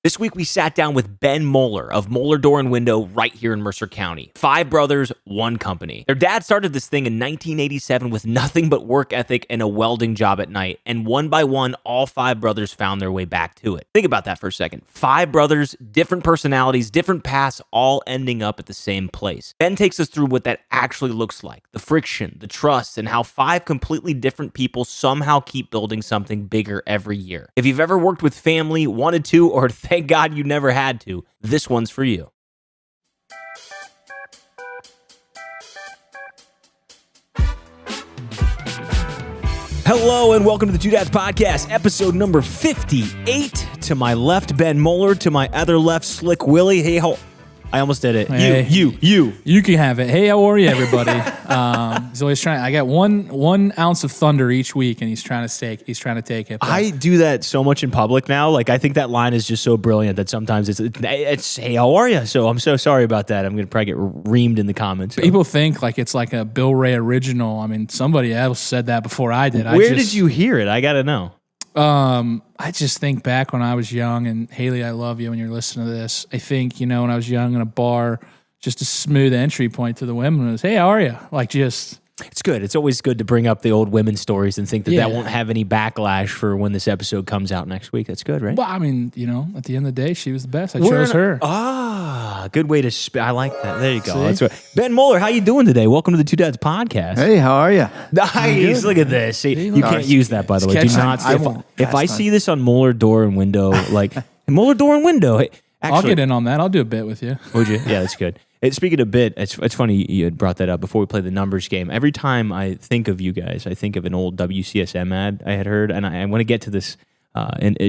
This week, we sat down with Ben Moeller of Moeller Door Window right here in Mercer County. 5 brothers, 1 company. Their dad started this thing in 1987 with nothing but work ethic and a welding job at night. And one by one, all 5 brothers found their way back to it. Think about that for a second. 5 brothers, different personalities, different paths, all ending up at the same place. Ben takes us through what that actually looks like. The friction, the trust, and how 5 completely different people somehow keep building something bigger every year. If you've ever worked with family, wanted to, or thank God you never had to, this one's for you. Hello and welcome to the Two Dads Podcast, episode number 58. To my left, Ben Moeller. To my other left, Slick Willie. Hey, I almost did it. Hey, you can have it. Hey, how are you, everybody? He's always trying. I got one ounce of thunder each week, and he's trying to take it. But I do that so much in public now. Like, I think that line is just so brilliant that sometimes it's hey, how are you? So I'm so sorry about that. I'm gonna probably get reamed in the comments. People think like it's like a Bill Ray original. I mean, somebody else said that before I did. Where did you hear it? I gotta know. I just think back when I was young, and Haley, I love you when you're listening to this. I think, when I was young in a bar, just a smooth entry point to the women was, hey, how are you? Like, just... It's good. It's always good to bring up the old women's stories and think that that won't have any backlash for when this episode comes out next week. That's good, right? Well, I mean, at the end of the day, she was the best. I chose her. Good way to I like that. There you go. That's right. Ben Moeller, how you doing today? Welcome to the Two Dads Podcast. Hey, how are you? Nice. Look at this. See, you can't use that, by the way. Do not. If I see this on Moeller Door and Window, like Moeller Door and Window, hey, actually, I'll get in on that. I'll do a bit with you. Would you? Yeah, that's good. Speaking of bit, it's funny you had brought that up before we play the numbers game. Every time I think of you guys, I think of an old WCSM ad I had heard, and I want to get to this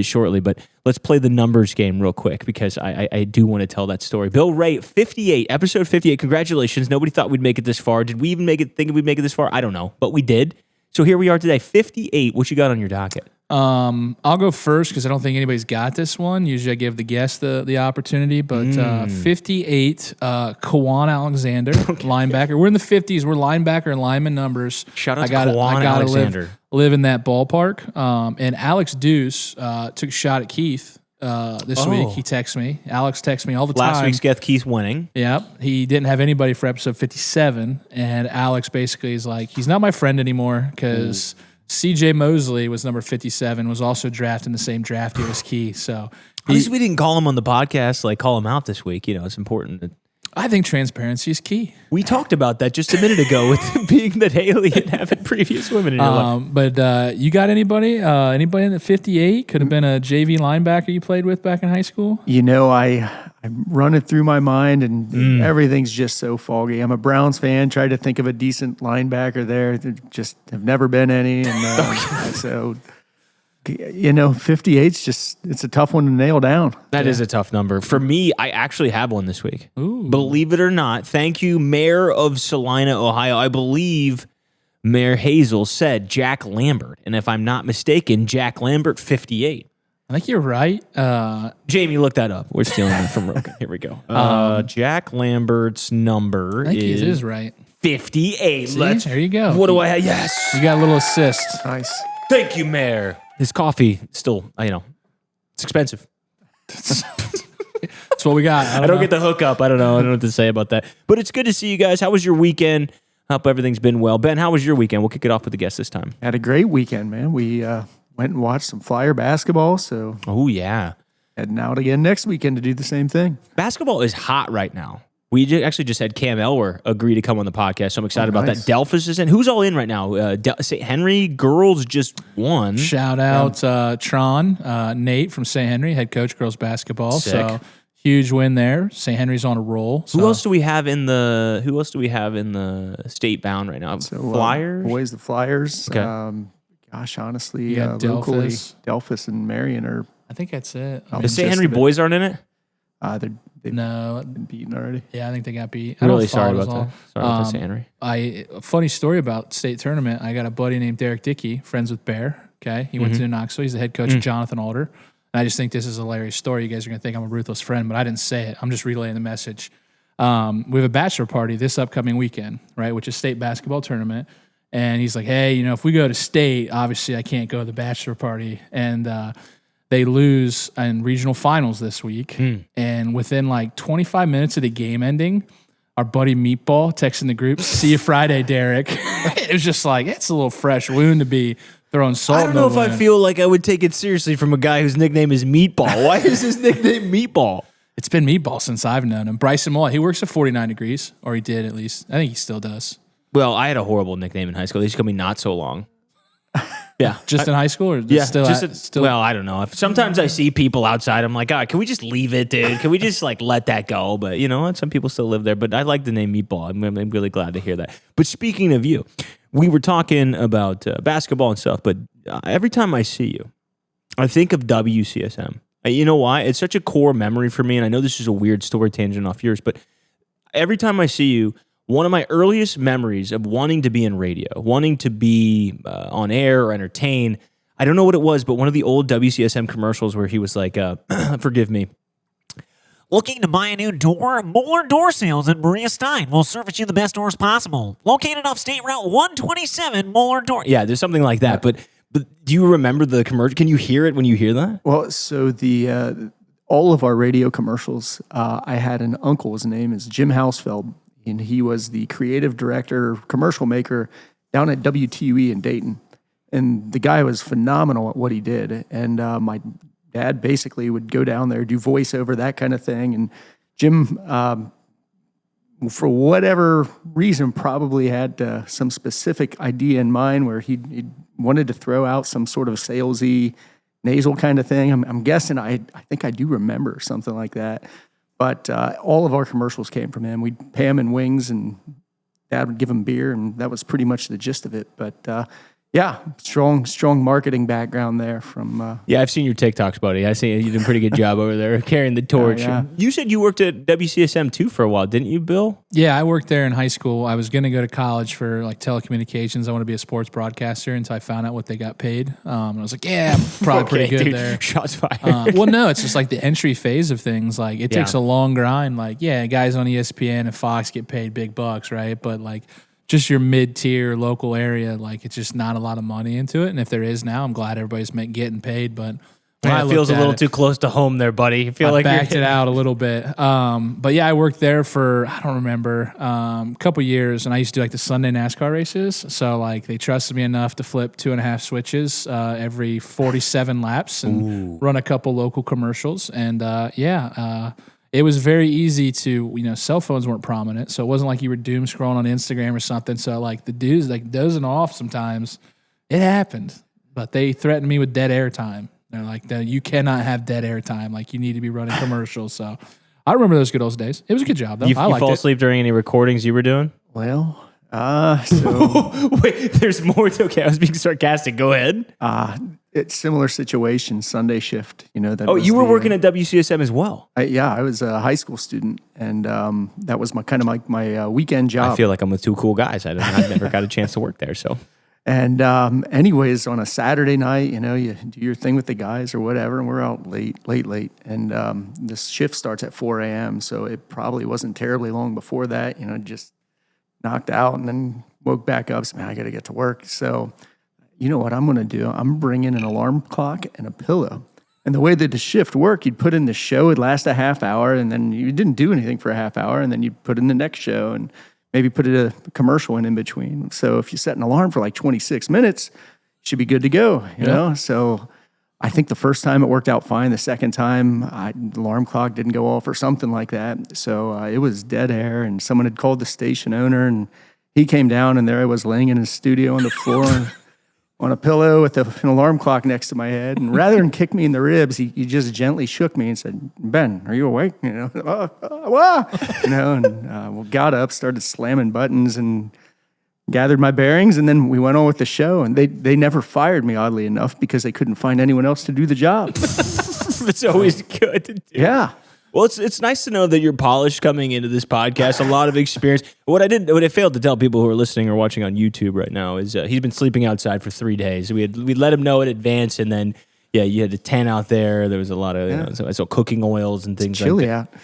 shortly, but let's play the numbers game real quick because I do want to tell that story. Bill Ray, 58, episode 58, congratulations. Nobody thought we'd make it this far. Did we even think we'd make it this far? I don't know, but we did. So here we are today, 58. What you got on your docket? I'll go first because I don't think anybody's got this one. Usually I give the guest the opportunity, but 58, Kawan Alexander, linebacker. We're in the 50s. We're linebacker and lineman numbers. Shout out to Kawan Alexander. Live in that ballpark. And Alex Deuce took a shot at Keith this week. He texts me. Alex texts me all the time. Last week's guest, Keith winning. Yep. He didn't have anybody for episode 57, and Alex basically is like, he's not my friend anymore because... CJ Mosley was number 57, was also drafted in the same draft year as Key. So at least we didn't call him on the podcast, like call him out this week. It's important. I think transparency is key. We talked about that just a minute ago with being that Haley had having previous women in your life. But you got anybody? Anybody in the 58? Could have been a JV linebacker you played with back in high school? I'm running through my mind, and everything's just so foggy. I'm a Browns fan. Tried to think of a decent linebacker there. There just have never been any. And so, 58's just, it's a tough one to nail down. That is a tough number. For me, I actually have one this week. Ooh. Believe it or not. Thank you, Mayor of Salina, Ohio. I believe Mayor Hazel said Jack Lambert. And if I'm not mistaken, Jack Lambert, 58. I think you're right. Jamie, look that up. We're stealing that from Roka. Here we go. Jack Lambert's number I think it is right. 58. See? There you go. What do I have? Yes. You got a little assist. Nice. Thank you, Mayor. His coffee still, it's expensive. That's what we got. I don't get the hookup. I don't know. I don't know what to say about that. But it's good to see you guys. How was your weekend? Hope everything's been well. Ben, how was your weekend? We'll kick it off with the guest this time. Had a great weekend, man. We went and watched some Flyer basketball, so oh yeah, heading out again next weekend to do the same thing. Basketball is hot right now. We actually just had Cam Elwer agree to come on the podcast, so I'm excited about that. Delphus is in. Who's all in right now? St. Henry girls just won. Shout out Tron, Nate from St. Henry, head coach girls basketball. Sick. So huge win there. St. Henry's on a roll. So. Who else do we have in the state bound right now? So, Flyers. Boys, the Flyers. Okay. Honestly, locally, Delphus and Marion are. I think that's it. The St. Henry boys aren't in it. They've been beaten already. Yeah, I think they got beat. I'm really sorry about that. Sorry about St. Henry. A funny story about state tournament. I got a buddy named Derek Dickey, friends with Bear. Okay, he went to Knoxville. He's the head coach of Jonathan Alder. And I just think this is a hilarious story. You guys are going to think I'm a ruthless friend, but I didn't say it. I'm just relaying the message. We have a bachelor party this upcoming weekend, right, which is state basketball tournament. And he's like, hey, if we go to state, obviously I can't go to the bachelor party. And They lose in regional finals this week. And within like 25 minutes of the game ending, our buddy Meatball texting the group, "See you Friday, Derek." It was just like, it's a little fresh wound to be throwing salt. I don't know if I feel like I would take it seriously from a guy whose nickname is Meatball. Why is his nickname Meatball? It's been Meatball since I've known him. Bryson Moeller, he works at 49 Degrees, or he did at least. I think he still does. Well, I had a horrible nickname in high school. They used to call me Not So Long. Yeah. Just in high school, or still? Well, I don't know. Sometimes I see people outside. I'm like, can we just leave it, dude? Can we just like let that go? But you know what? Some people still live there. But I like the name Meatball. I'm really glad to hear that. But speaking of you, we were talking about basketball and stuff. But every time I see you, I think of WCSM. You know why? It's such a core memory for me. And I know this is a weird story tangent off yours, but every time I see you, one of my earliest memories of wanting to be in radio, wanting to be on air or entertain, I don't know what it was, but one of the old WCSM commercials where he was like, forgive me. Looking to buy a new door? Moeller Door Sales in Maria Stein will service you the best doors possible. Located off State Route 127, Moeller Door. Yeah, there's something like that. But do you remember the commercial? Can you hear it when you hear that? Well, so all of our radio commercials, I had an uncle. His name is Jim Hausfeld, and he was the creative director, commercial maker down at WTUE in Dayton. And the guy was phenomenal at what he did. And my dad basically would go down there, do voiceover, that kind of thing. And Jim, for whatever reason, probably had some specific idea in mind where he wanted to throw out some sort of salesy, nasal kind of thing. I'm guessing, I think I do remember something like that. But all of our commercials came from him. We'd pay him in wings, and Dad would give him beer, and that was pretty much the gist of it. But yeah, strong marketing background there from. Yeah, I've seen your TikToks, buddy. I see you did a pretty good job over there carrying the torch. Yeah. You said you worked at WCSM too for a while, didn't you, Bill? Yeah, I worked there in high school. I was going to go to college for like telecommunications. I want to be a sports broadcaster until I found out what they got paid. And I was like, yeah, I'm probably pretty good dude, there. Shots fired. Well, no, it's just like the entry phase of things. Like it takes a long grind. Like, yeah, guys on ESPN and Fox get paid big bucks, right? But like just your mid-tier local area, like it's just not a lot of money into it. And if there is now, I'm glad everybody's getting paid. But it feels a little too close to home there, buddy. You feel I like backed it out a little bit. But yeah, I worked there for, I don't remember, a couple years, and I used to do like the Sunday NASCAR races. So like they trusted me enough to flip 2.5 switches every 47 laps and run a couple local commercials. And it was very easy to, cell phones weren't prominent. So it wasn't like you were doom scrolling on Instagram or something. So like the dudes like dozing off sometimes, it happened. But they threatened me with dead air time. They're like, you cannot have dead air time. Like you need to be running commercials. So I remember those good old days. It was a good job though. You I liked fall it. asleep during any recordings you were doing? Well, so wait, there's more. Okay, I was being sarcastic. Go ahead. it's similar situation, Sunday shift. That. Oh, was you were working at WCSM as well. I was a high school student, and that was my weekend job. I feel like I'm with two cool guys. I've never got a chance to work there, so. And anyways, on a Saturday night, you do your thing with the guys or whatever, and we're out late. And this shift starts at 4 a.m., so it probably wasn't terribly long before that, just knocked out and then woke back up, said, man, I got to get to work. So you know what I'm going to do? I'm bringing an alarm clock and a pillow. And the way that the shift worked, you'd put in the show, it'd last a half hour, and then you didn't do anything for a half hour, and then you'd put in the next show, and maybe put a commercial in between. So if you set an alarm for like 26 minutes, you should be good to go, you know? So I think the first time it worked out fine. The second time, the alarm clock didn't go off or something like that. So it was dead air, and someone had called the station owner, and he came down, and there I was laying in his studio on the floor on a pillow with an alarm clock next to my head. And rather than kick me in the ribs, he just gently shook me and said, Ben, are you awake? And got up, started slamming buttons and gathered my bearings. And then we went on with the show. And they never fired me, oddly enough, because they couldn't find anyone else to do the job. It's always good to do. Yeah. Well, it's nice to know that you're polished coming into this podcast. A lot of experience. What I failed to tell people who are listening or watching on YouTube right now is he's been sleeping outside for 3 days. We let him know in advance, and then Yeah, you had a tent out there. There was a lot of so cooking oils and things like Chilly that. out.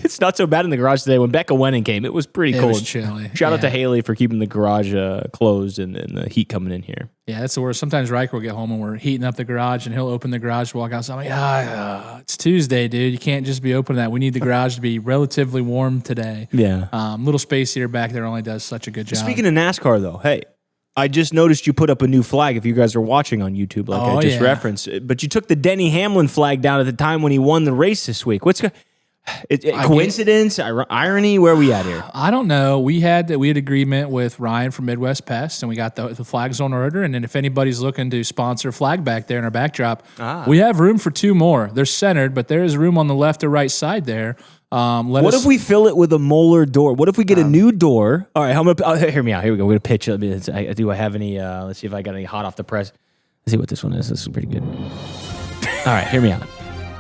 It's not so bad in the garage today. When Becca went and came, it was pretty It cold. was chilly. Shout out to Yeah. Haley for keeping the garage closed and the heat coming in here. Yeah, that's the worst. Sometimes Riker will get home and we're heating up the garage, and he'll open the garage, walk outside. I'm like, it's Tuesday, dude. You can't just be opening that. We need the garage to be relatively warm today. Yeah. Little space heater back there only does such a good job. Speaking of NASCAR, though, hey, I just noticed you put up a new flag. If you guys are watching on YouTube, like I just referenced, but you took the Denny Hamlin flag down at the time when he won the race this week. Coincidence, irony? Where are we at here? I don't know. We had agreement with Ryan from Midwest Pest, and we got the flags on order. And then if anybody's looking to sponsor a flag back there in our backdrop, we have room for 2 more. They're centered, but there is room on the left or right side there. What if we fill it with a Moeller door? What if we get a new door? All right, hear me out. Here we go. We're gonna pitch it. Do I have any? Let's see if I got any hot off the press. Let's see what this one is. This is pretty good. All right, hear me out.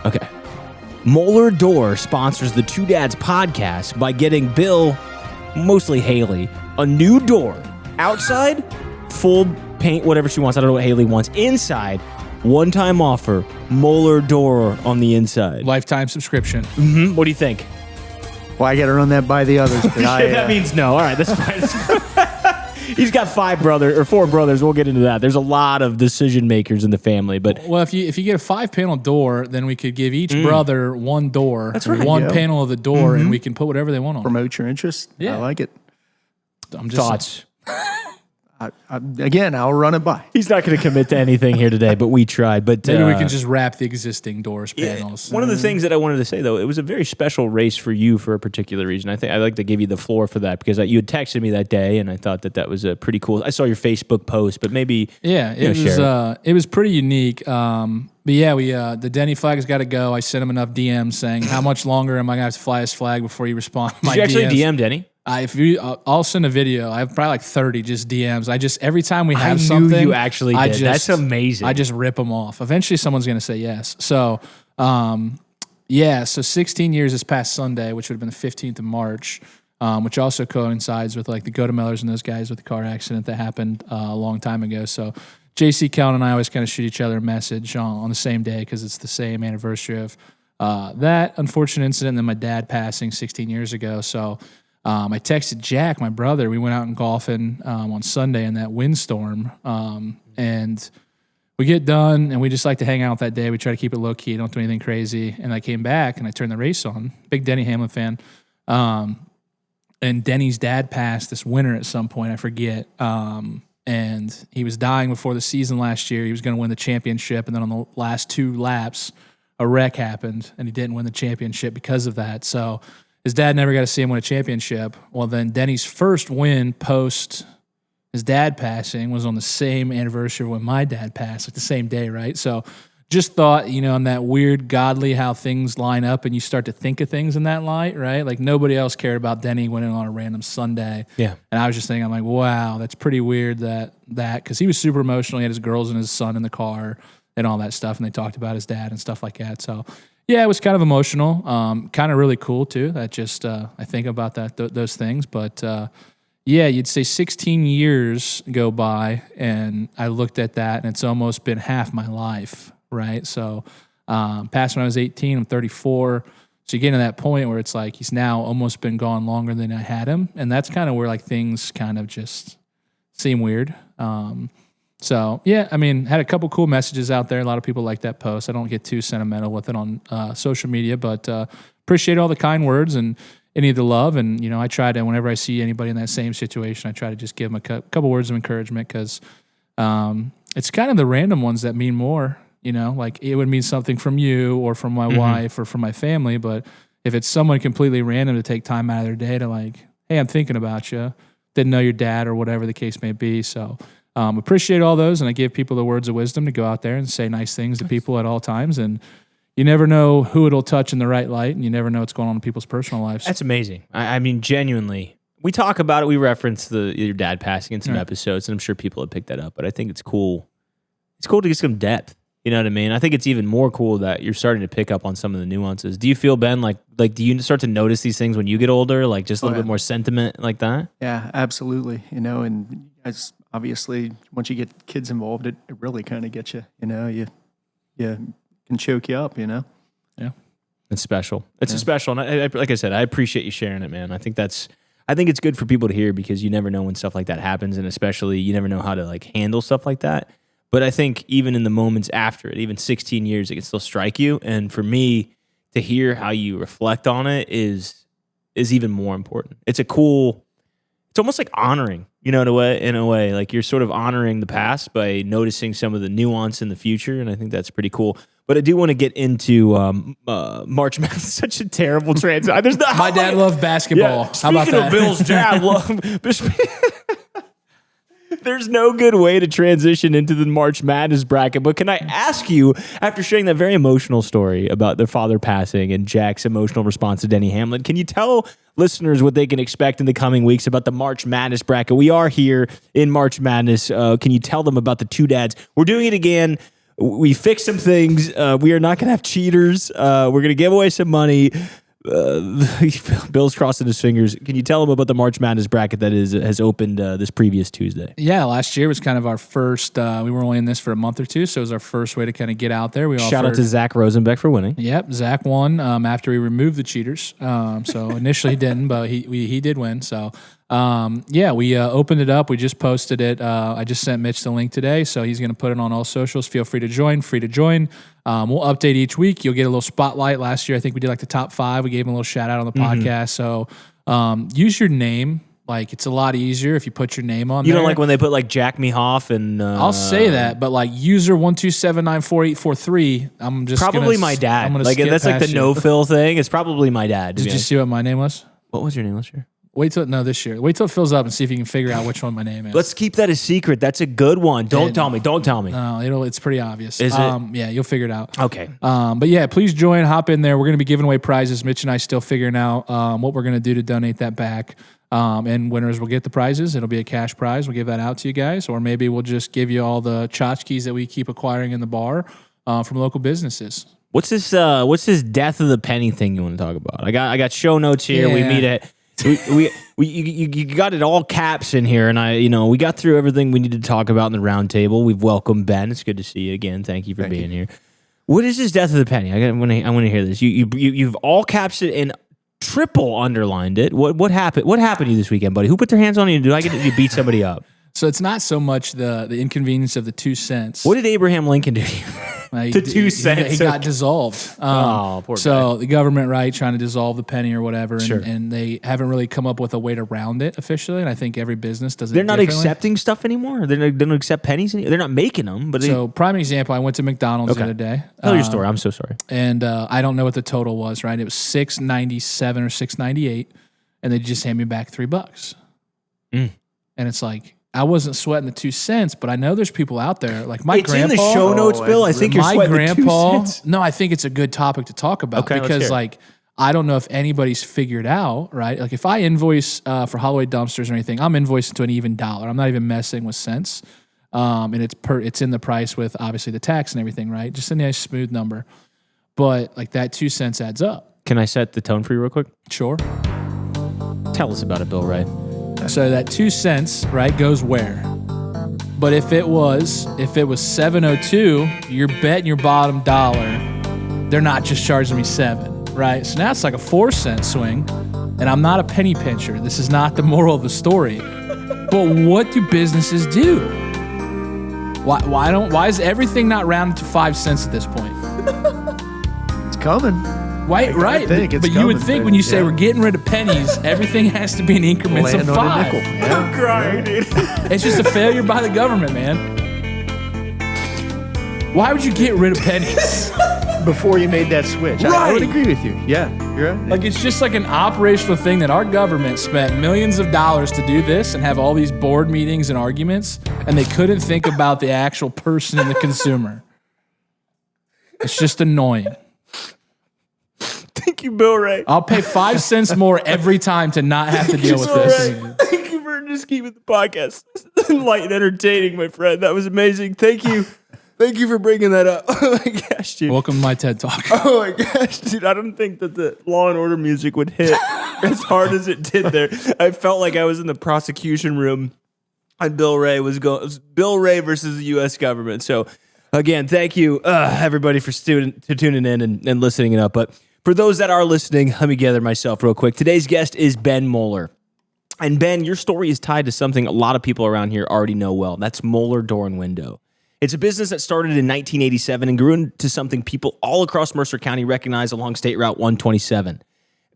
Okay. Moeller Door sponsors the Two Dads podcast by getting Bill, mostly Haley, a new door. Outside, full paint, whatever she wants. I don't know what Haley wants. Inside, one-time offer, Moeller Door on the inside. lifetime subscription. Mm-hmm. What do you think? Well, I got to run that by the others. But That means no. All right, that's fine. He's got 4 brothers. We'll get into that. There's a lot of decision makers in the family, but Well, if you get a 5-panel door, then we could give each brother 1 door, one Yeah. panel of the door, and we can put whatever they want on. promote your interest. Yeah. I like it. I'm just thoughts. Again, I'll run it by. He's not going to commit to anything here today, but we tried. But Maybe we can just wrap the existing doors yeah, panels. one of the things that I wanted to say though, it was a very special race for you for a particular reason. I think I'd like to give you the floor for that because you had texted me that day, and I thought that was a pretty cool. I saw your Facebook post, but maybe It was pretty unique. But yeah, the Denny flag's got to go. I sent him enough DMs saying, how much longer am I going to have to fly this flag before you respond to my Did you actually DMs? DM Denny? I'll send a video. I have probably like 30 just DMs. Every time we have knew something, you actually did. That's amazing. I just rip them off. Eventually, someone's going to say yes. So, so 16 years this past Sunday, which would have been the 15th of March, which also coincides with like the Go-to-Mellers and those guys with the car accident that happened a long time ago. So, JC Count and I always kind of shoot each other a message on the same day because it's the same anniversary of that unfortunate incident and then my dad passing 16 years ago. So, I texted Jack, my brother. We went out and golfing on Sunday in that windstorm, and we get done, and we just like to hang out that day. We try to keep it low key, don't do anything crazy. And I came back and I turned the race on. Big Denny Hamlin fan, and Denny's dad passed this winter at some point. I forget. And he was dying before the season last year. He was going to win the championship, and then on the last 2 laps, a wreck happened, and he didn't win the championship because of that. So. His dad never got to see him win a championship. Well, then Denny's first win post his dad passing was on the same anniversary when my dad passed, like the same day, right? So just thought, on that weird godly how things line up and you start to think of things in that light, right? Like nobody else cared about Denny winning on a random Sunday. Yeah. And I was just thinking, I'm like, wow, that's pretty weird that because he was super emotional. He had his girls and his son in the car and all that stuff, and they talked about his dad and stuff like that. So yeah, it was kind of emotional, kind of really cool too. That just I think about those things. But yeah, you'd say 16 years go by, and I looked at that, and it's almost been half my life, right? So passed when I was 18, I'm 34. So you get to that point where it's like he's now almost been gone longer than I had him, and that's kind of where like things kind of just seem weird. So, yeah, I mean, had a couple cool messages out there. A lot of people like that post. I don't get too sentimental with it on social media, but appreciate all the kind words and any of the love. And, I try to, whenever I see anybody in that same situation, I try to just give them a couple words of encouragement because it's kind of the random ones that mean more, like it would mean something from you or from my wife or from my family. But if it's someone completely random to take time out of their day to like, hey, I'm thinking about you, didn't know your dad or whatever the case may be. So, appreciate all those, and I give people the words of wisdom to go out there and say nice things to people at all times. And you never know who it'll touch in the right light, and you never know what's going on in people's personal lives. That's amazing. I mean, genuinely, we talk about it. We reference your dad passing in some episodes, and I'm sure people have picked that up. But I think it's cool. It's cool to get some depth. You know what I mean? I think it's even more cool that you're starting to pick up on some of the nuances. Do you feel, Ben, like do you start to notice these things when you get older, like just a little bit more sentiment like that? Yeah, absolutely. And as obviously once you get kids involved, it really kind of gets you. You can choke you up, Yeah. It's special. It's a special. And I, like I said, I appreciate you sharing it, man. I think it's good for people to hear because you never know when stuff like that happens. And especially you never know how to like handle stuff like that. But I think even in the moments after it, even 16 years, it can still strike you. And for me to hear how you reflect on it is even more important. It's almost like honoring, in a way, like you're sort of honoring the past by noticing some of the nuance in the future. And I think that's pretty cool. But I do want to get into March Madness. Such a terrible transition. My dad loved basketball. Yeah. How about Speaking that? of Bill's dad, there's no good way to transition into the March Madness bracket. But can I ask you, after sharing that very emotional story about their father passing and Jack's emotional response to Denny Hamlin, can you tell listeners what they can expect in the coming weeks about the March Madness bracket? We are here in March Madness. Can you tell them about the two dads? We're doing it again. We fixed some things. We are not going to have cheaters. We're going to give away some money. Bill's crossing his fingers. Can you tell him about the March Madness bracket that has opened this previous Tuesday? Yeah, last year was kind of our first. We were only in this for a month or two, so it was our first way to kind of get out there. Shout out to Zach Rosenbeck for winning. Yep, Zach won after we removed the cheaters. So initially he didn't, but he did win. So we opened it up. We just posted it. I just sent Mitch the link today, so he's going to put it on all socials. Feel free to join. We'll update each week. You'll get a little spotlight. Last year, I think we did like the top 5. We gave him a little shout out on the podcast. So use your name. Like, it's a lot easier if you put your name on there. You don't like when they put like Jack Me Hoff and... I'll say that, but like user 1279483, I'm just probably my dad. Like that's like the no-fill thing. It's probably my dad. Did you see what my name was? What was your name last year? This year. Wait till it fills up and see if you can figure out which one my name is. Let's keep that a secret. That's a good one. Don't tell me. No, it's pretty obvious. Is it? Yeah, you'll figure it out. Okay. But yeah, please join. Hop in there. We're going to be giving away prizes. Mitch and I still figuring out what we're going to do to donate that back. And winners will get the prizes. It'll be a cash prize. We'll give that out to you guys. Or maybe we'll just give you all the tchotchkes that we keep acquiring in the bar from local businesses. What's this death of the penny thing you want to talk about? I got show notes here. Yeah. We meet at... you got it all caps in here, and we got through everything we needed to talk about in the round table. We've welcomed Ben. It's good to see you again. Thank you for being here. What is this death of the penny? I want to hear this. You've all caps it and triple underlined it. What happened? What happened to you this weekend, buddy? Who put their hands on you? Did I get you beat somebody up? So it's not so much the inconvenience of the 2 cents. What did Abraham Lincoln do to you? The 2 cents. He got dissolved. Poor guy. So the government, trying to dissolve the penny or whatever, Sure. and they haven't really come up with a way to round it officially. And I think every business does it. They're not differently. accepting stuff anymore. They don't accept pennies anymore. They're not making them. But So prime example, I went to McDonald's the other day. Tell your story. I'm so sorry. And I don't know what the total was. Right, it was $6.97 or $6.98, and they just hand me back $3. And it's like, I wasn't sweating the 2 cents, but I know there's people out there like my grandpa. It's in the show notes, Bill. I think you're my sweating grandpa. the 2 cents. No, I think it's a good topic to talk about because like I don't know if anybody's figured out, right? Like if I invoice for Holloway dumpsters or anything, I'm invoicing to an even dollar. I'm not even messing with cents, and it's in the price with obviously the tax and everything, right? Just a nice smooth number, but like that 2 cents adds up. Can I set the tone for you real quick? Sure. Tell us about it, Bill Ray. So that 2 cents, right, goes where? But if it was 7.02, you're betting your bottom dollar, they're not just charging me 7, right? So now it's like a 4 cent swing, and I'm not a penny pincher. This is not the moral of the story. But what do businesses do? Why is everything not rounded to 5 cents at this point? It's coming. Right. But you would think when you say we're getting rid of pennies, everything has to be in increments of 5. I'm crying, dude. It's just a failure by the government, man. Why would you get rid of pennies? Before you made that switch. I would agree with you. Yeah, you're right. Like, it's just like an operational thing that our government spent millions of dollars to do this and have all these board meetings and arguments, and they couldn't think about the actual person and the consumer. It's just annoying. Thank you, Bill Ray. I'll pay 5 cents more every time to not have to deal with this. Thank you for just keeping the podcast light and entertaining, my friend. That was amazing. Thank you. Thank you for bringing that up. Oh my gosh, dude. Welcome to my TED Talk. Oh my gosh, dude. I don't think that the Law and Order music would hit as hard as it did there. I felt like I was in the prosecution room and Bill Ray was going. Bill Ray versus the U.S. government. So Again, thank you, everybody, for tuning in and listening it up. But for those that are listening, let me gather myself real quick. Today's guest is Ben Moeller. And Ben, your story is tied to something a lot of people around here already know well. That's Moeller Door Window. It's a business that started in 1987 and grew into something people all across Mercer County recognize along State Route 127.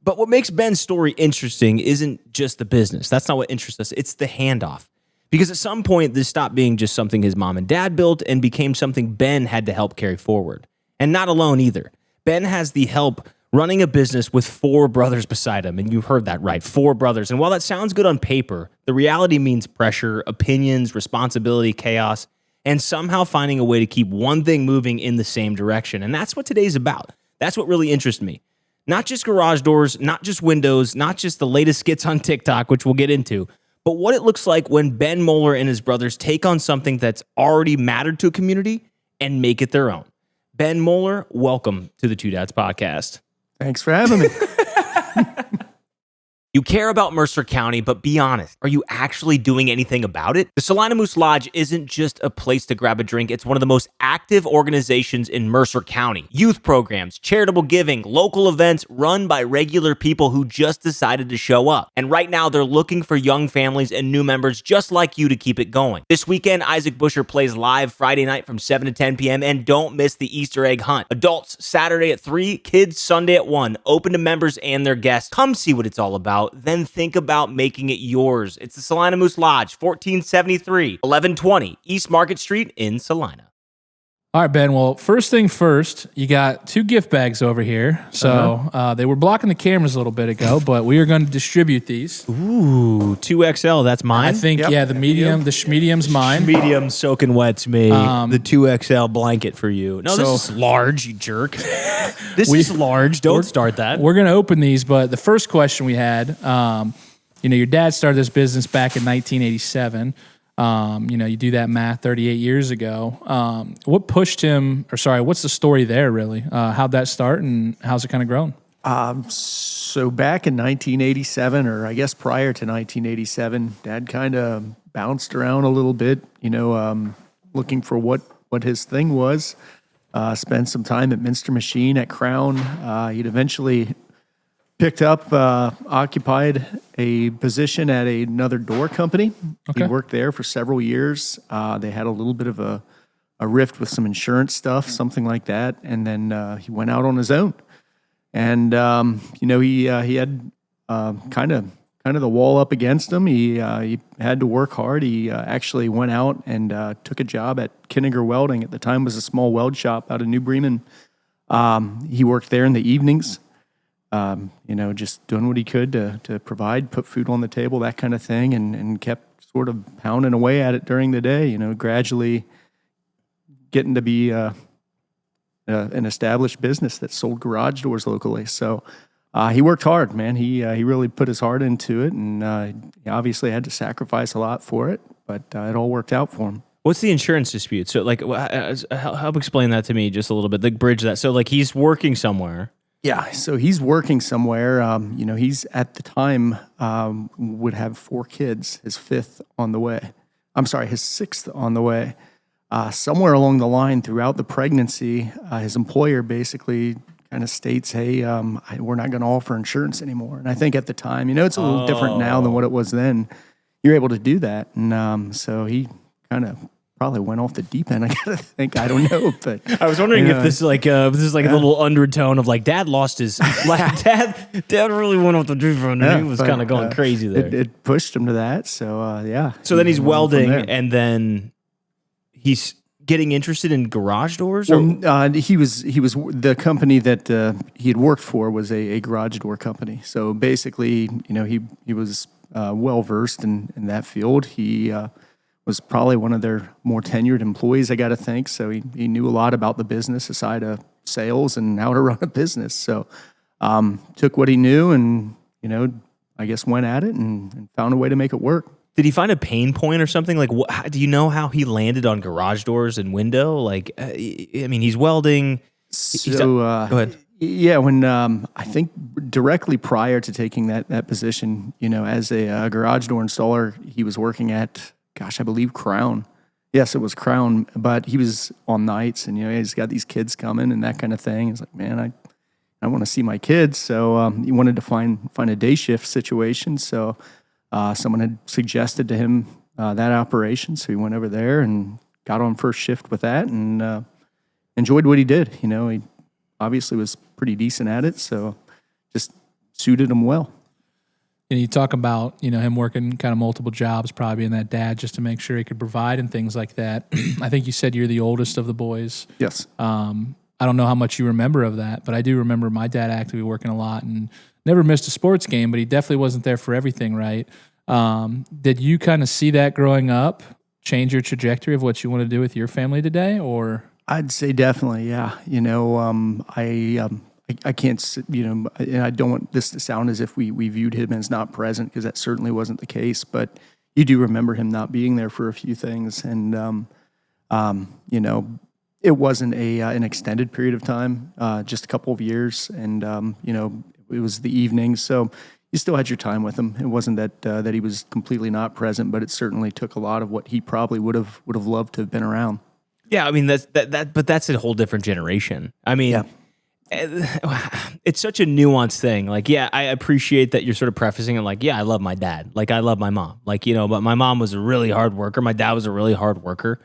But what makes Ben's story interesting isn't just the business. That's not what interests us. It's the handoff. Because at some point, this stopped being just something his mom and dad built and became something Ben had to help carry forward. And not alone either. Ben has the help running a business with 4 brothers beside him. And you heard that right, 4 brothers. And while that sounds good on paper, the reality means pressure, opinions, responsibility, chaos, and somehow finding a way to keep one thing moving in the same direction. And that's what today's about. That's what really interests me. Not just garage doors, not just windows, not just the latest skits on TikTok, which we'll get into, but what it looks like when Ben Moeller and his brothers take on something that's already mattered to a community and make it their own. Ben Moeller, welcome to the Two Dads Podcast. Thanks for having me. You care about Mercer County, but be honest, are you actually doing anything about it? The Salina Moose Lodge isn't just a place to grab a drink. It's one of the most active organizations in Mercer County. Youth programs, charitable giving, local events run by regular people who just decided to show up. And right now, they're looking for young families and new members just like you to keep it going. This weekend, Isaac Busher plays live Friday night from 7 to 10 p.m. And don't miss the Easter egg hunt. Adults, Saturday at 3, kids, Sunday at 1. Open to members and their guests. Come see what it's all about. Then think about making it yours. It's the Salina Moose Lodge, 1473, 1120 East Market Street in Salina. All right, Ben. Well, first thing first, you got 2 gift bags over here. So they were blocking the cameras a little bit ago, but we are going to distribute these. Ooh, 2XL, that's mine? I think, Yep. yeah, the medium, the medium's mine. Medium soaking wet's me. The 2XL blanket for you. No, so- this is large, you jerk. This is large. Don't start that. We're going to open these, but the first question we had, your dad started this business back in 1987. You do that math 38 years ago. What pushed him, what's the story there really? How'd that start and how's it kind of grown? So back in 1987, or I guess prior to 1987, Dad kind of bounced around a little bit, looking for what his thing was. Spent some time at Minster Machine at Crown. He'd eventually picked up, occupied a position at another door company. Okay. He worked there for several years. They had a little bit of a rift with some insurance stuff, something like that. And then he went out on his own. And, he had kind of the wall up against him. He had to work hard. He actually went out and took a job at Kinniger Welding. At the time, it was a small weld shop out of New Bremen. He worked there in the evenings. Just doing what he could to provide, put food on the table, that kind of thing, and kept sort of pounding away at it during the day, gradually getting to be an established business that sold garage doors locally. So he worked hard, man. He really put his heart into it, and he obviously had to sacrifice a lot for it, but it all worked out for him. What's the insurance dispute? So, help explain that to me just a little bit. Bridge that. So, he's working somewhere. Yeah, so he's working somewhere. He's at the time would have 4 kids, his 5th on the way. His 6th on the way. Somewhere along the line throughout the pregnancy, his employer basically kind of states, hey, we're not going to offer insurance anymore. And I think at the time, it's a little different now than what it was then. You're able to do that. And so he kind of probably went off the deep end. I gotta think. I don't know, but I was wondering if this is like a little undertone of Dad lost his Dad really went off the deep end. And he was kind of going crazy there. It pushed him to that. So yeah. So then he's welding, and then he's getting interested in garage doors. Or? Well, he was the company that he had worked for was a garage door company. So basically, he was well versed in that field. He was probably one of their more tenured employees, I got to think. So he knew a lot about the business aside of sales and how to run a business. So took what he knew and, I guess went at it and found a way to make it work. Did he find a pain point or something? Do you know how he landed on garage doors and window? He's welding. So go ahead. Yeah, when I think directly prior to taking that position, as a garage door installer, he was working at, I believe Crown, Yes, it was Crown, but he was on nights, and he's got these kids coming and that kind of thing. He's like, man, I want to see my kids, so he wanted to find a day shift situation. So someone had suggested to him that operation, so he went over there and got on first shift with that, and enjoyed what he did. He obviously was pretty decent at it, so just suited him well. And you talk about, him working kind of multiple jobs, probably being that dad just to make sure he could provide and things like that. I think you said you're the oldest of the boys. Yes. I don't know how much you remember of that, but I do remember my dad actively working a lot and never missed a sports game, but he definitely wasn't there for everything, right? Did you kind of see that growing up change your trajectory of what you want to do with your family today, or? I'd say definitely, yeah. I can't, and I don't want this to sound as if we viewed him as not present, because that certainly wasn't the case. But you do remember him not being there for a few things, and it wasn't an extended period of time, just a couple of years, and it was the evenings, so you still had your time with him. It wasn't that he was completely not present, but it certainly took a lot of what he probably would have loved to have been around. Yeah, I mean but that's a whole different generation. I mean. Yeah. It's such a nuanced thing. Like, yeah, I appreciate that you're sort of prefacing it like, yeah, I love my dad. Like, I love my mom. Like, but my mom was a really hard worker. My dad was a really hard worker.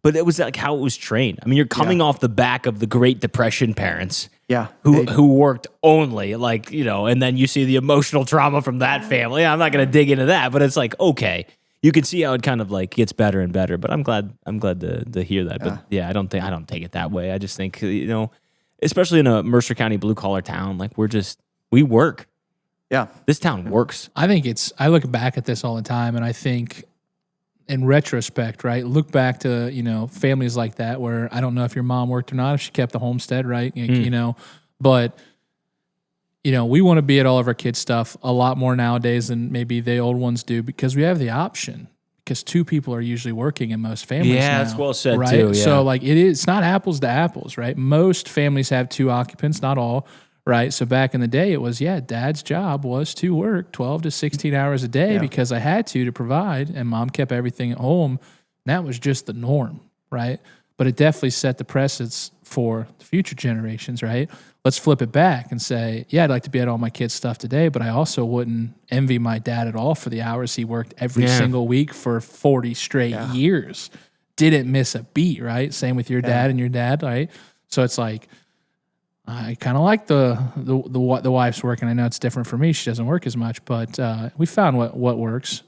But it was like how it was trained. I mean, you're coming off the back of the Great Depression parents. Yeah. Who worked only, like, and then you see the emotional trauma from that family. I'm not going to dig into that, but it's like, okay, you can see how it kind of like gets better and better. But I'm glad to hear that. But yeah, I don't take it that way. I just think, especially in a Mercer County blue collar town, like we work. Yeah. This town works. I look back at this all the time, and I think in retrospect, right, look back to, families like that where I don't know if your mom worked or not, if she kept the homestead, right, but, we want to be at all of our kids' stuff a lot more nowadays than maybe the old ones do, because we have the option. Because two people are usually working in most families now. That's well said, right? too. Yeah. So, it's not apples to apples, right? Most families have two occupants, not all, right? So back in the day, it was, dad's job was to work 12 to 16 hours a day because I had to provide, and mom kept everything at home. And that was just the norm, right? But it definitely set the precedence for the future generations, right? Let's flip it back and say, I'd like to be at all my kids' stuff today, but I also wouldn't envy my dad at all for the hours he worked every single week for 40 straight years. Didn't miss a beat, right? Same with your dad and your dad, right? So it's like, I kind of like the wife's work, and I know it's different for me. She doesn't work as much, but we found what works.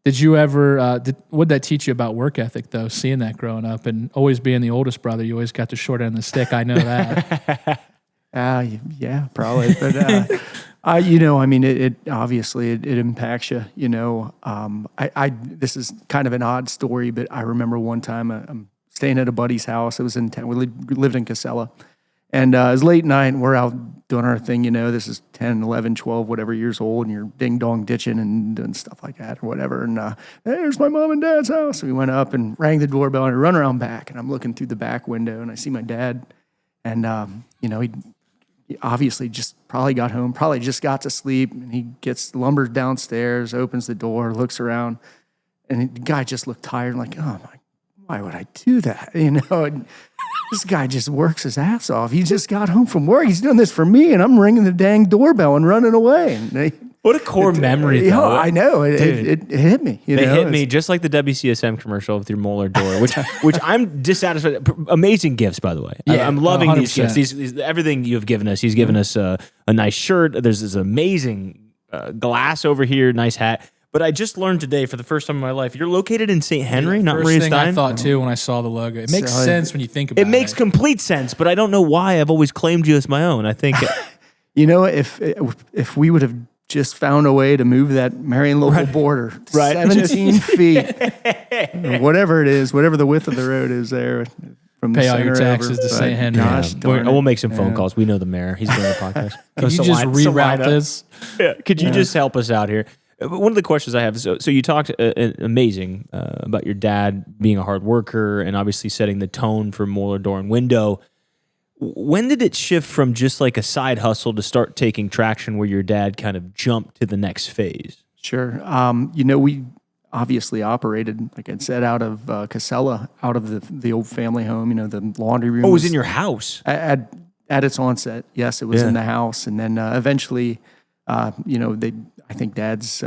Did you ever, what'd that teach you about work ethic, though, seeing that growing up and always being the oldest brother? You always got the short end of the stick. I know that. Yeah, probably. But, it obviously it impacts you, this is kind of an odd story, but I remember one time I'm staying at a buddy's house. It was in town. We lived in Casella. And it was late night, and we're out doing our thing, this is 10, 11, 12, whatever years old, and you're ding-dong ditching and doing stuff like that or whatever. And hey, there's my mom and dad's house. So we went up and rang the doorbell, and I run around back, and I'm looking through the back window, and I see my dad. And, he obviously just probably got home, probably just got to sleep, and he gets lumbered downstairs, opens the door, looks around, and the guy just looked tired, like, oh, why would I do that? And this guy just works his ass off. He just got home from work. He's doing this for me, and I'm ringing the dang doorbell and running away. And what a core memory, though. I know. It hit me. It hit me just like the WCSM commercial with your Moeller door, which I'm dissatisfied. Amazing gifts, by the way. Yeah, I'm loving 100%. these gifts. These everything you've given us. He's given us a nice shirt. There's this amazing glass over here, nice hat. But I just learned today for the first time in my life, you're located in St. Henry, not Maria Stein. First thing I thought, too, when I saw the logo. It makes sense when you think about it. It makes complete sense, but I don't know why I've always claimed you as my own. I think... if we would have just found a way to move that Marion local border 17 feet, whatever it is, whatever the width of the road is there... From Pay the all your center taxes over, to St. Henry. Gosh, we'll make some phone calls. We know the mayor. He's doing the podcast. Can you just reroute this? Yeah. Could you just help us out here? One of the questions I have, so you talked amazing about your dad being a hard worker and obviously setting the tone for Moeller Door Window. When did it shift from just like a side hustle to start taking traction where your dad kind of jumped to the next phase? Sure. obviously operated, like I said, out of Casella, out of the old family home. The laundry room. Oh, it was in your house. At its onset, yes, it was Yeah. in the house, and then eventually, I think Dad's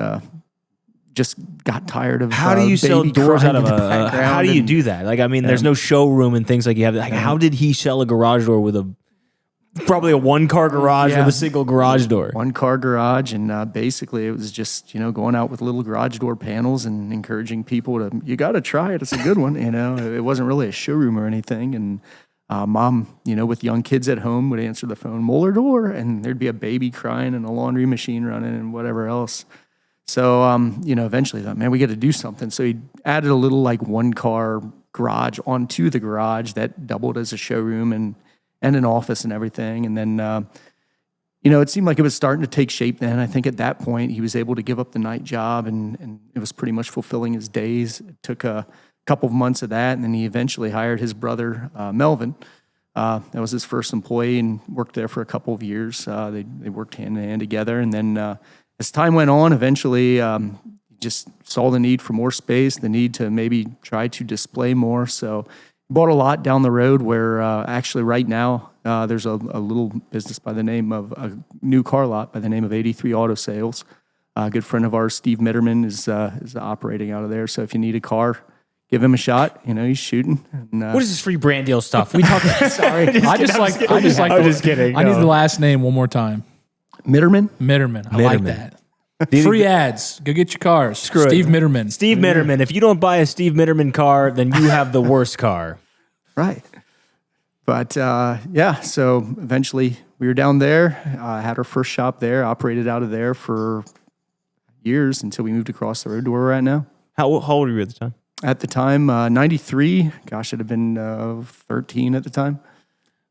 just got tired of. How do you sell baby doors out crying of in the a? background How do you and- do that? Like, I mean, there's no showroom and things like you have. Like, how did he sell a garage door with probably a 1-car garage with a single garage door? 1-car garage, and basically it was just going out with little garage door panels and encouraging people to, you got to try it. It's a good one. It wasn't really a showroom or anything, and Mom, with young kids at home, would answer the phone, Moeller Door, and there'd be a baby crying and a laundry machine running and whatever else. So, eventually thought, man, we got to do something. So he added a little 1-car garage onto the garage that doubled as a showroom and an office and everything. And then, it seemed like it was starting to take shape then. I think at that point he was able to give up the night job and it was pretty much fulfilling his days. It took a couple of months of that, and then he eventually hired his brother, Melvin. That was his first employee, and worked there for a couple of years. They worked hand in hand together. And then as time went on, eventually just saw the need for more space, the need to maybe try to display more. So bought a lot down the road where actually right now there's a little business by the name of a new car lot by the name of 83 Auto Sales. A good friend of ours, Steve Mitterman, is operating out of there. So if you need a car, give him a shot. He's shooting. And, What is this free brand deal stuff? We talk. sorry, I just like I'm just kidding. I need the last name one more time. Mitterman. Mitterman. I like Mitterman. that. Free ads. Go get your cars. Screw it. Steve Mitterman. Steve Mitterman. If you don't buy a Steve Mitterman car, then you have the worst car. Right. But so eventually we were down there, had our first shop there, operated out of there for years until we moved across the road to where we're at now. How old were you at the time? At the time, 93. Gosh, I'd have been 13 at the time.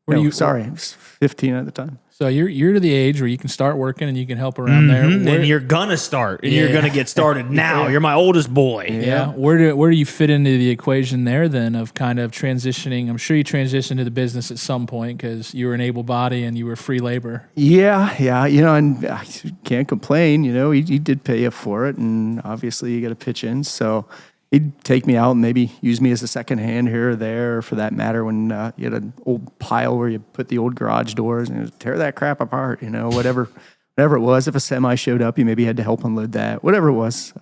Where No, you- sorry, I was 15 at the time. So you're to the age where you can start working and you can help around there. And Where- you're gonna start. And you're Yeah. gonna get started now. You're my oldest boy. yeah. Where do you fit into the equation there then of kind of transitioning? I'm sure you transitioned to the business at some point because you were an able body and you were free labor. Yeah, and I can't complain. He did pay you for it, and obviously you got to pitch in. So he'd take me out and maybe use me as a second hand here or there, or for that matter, when you had an old pile where you put the old garage doors and tear that crap apart, whatever it was. If a semi showed up, you maybe had to help unload that, whatever it was.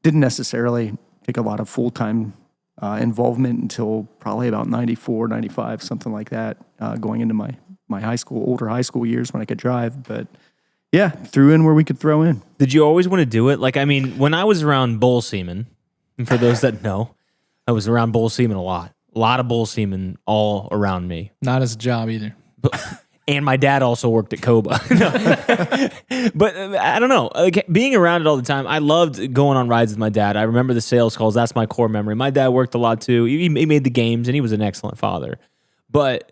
Didn't necessarily take a lot of full-time involvement until probably about 94, 95, something like that, going into my older high school years when I could drive. But yeah, threw in where we could throw in. Did you always want to do it? Like, I mean, when I was around bull semen, and for those that know, I was around bull semen a lot. A lot of bull semen all around me. Not as a job either. And my dad also worked at Coba. But I don't know. Like, being around it all the time, I loved going on rides with my dad. I remember the sales calls. That's my core memory. My dad worked a lot too. He made the games, and he was an excellent father. But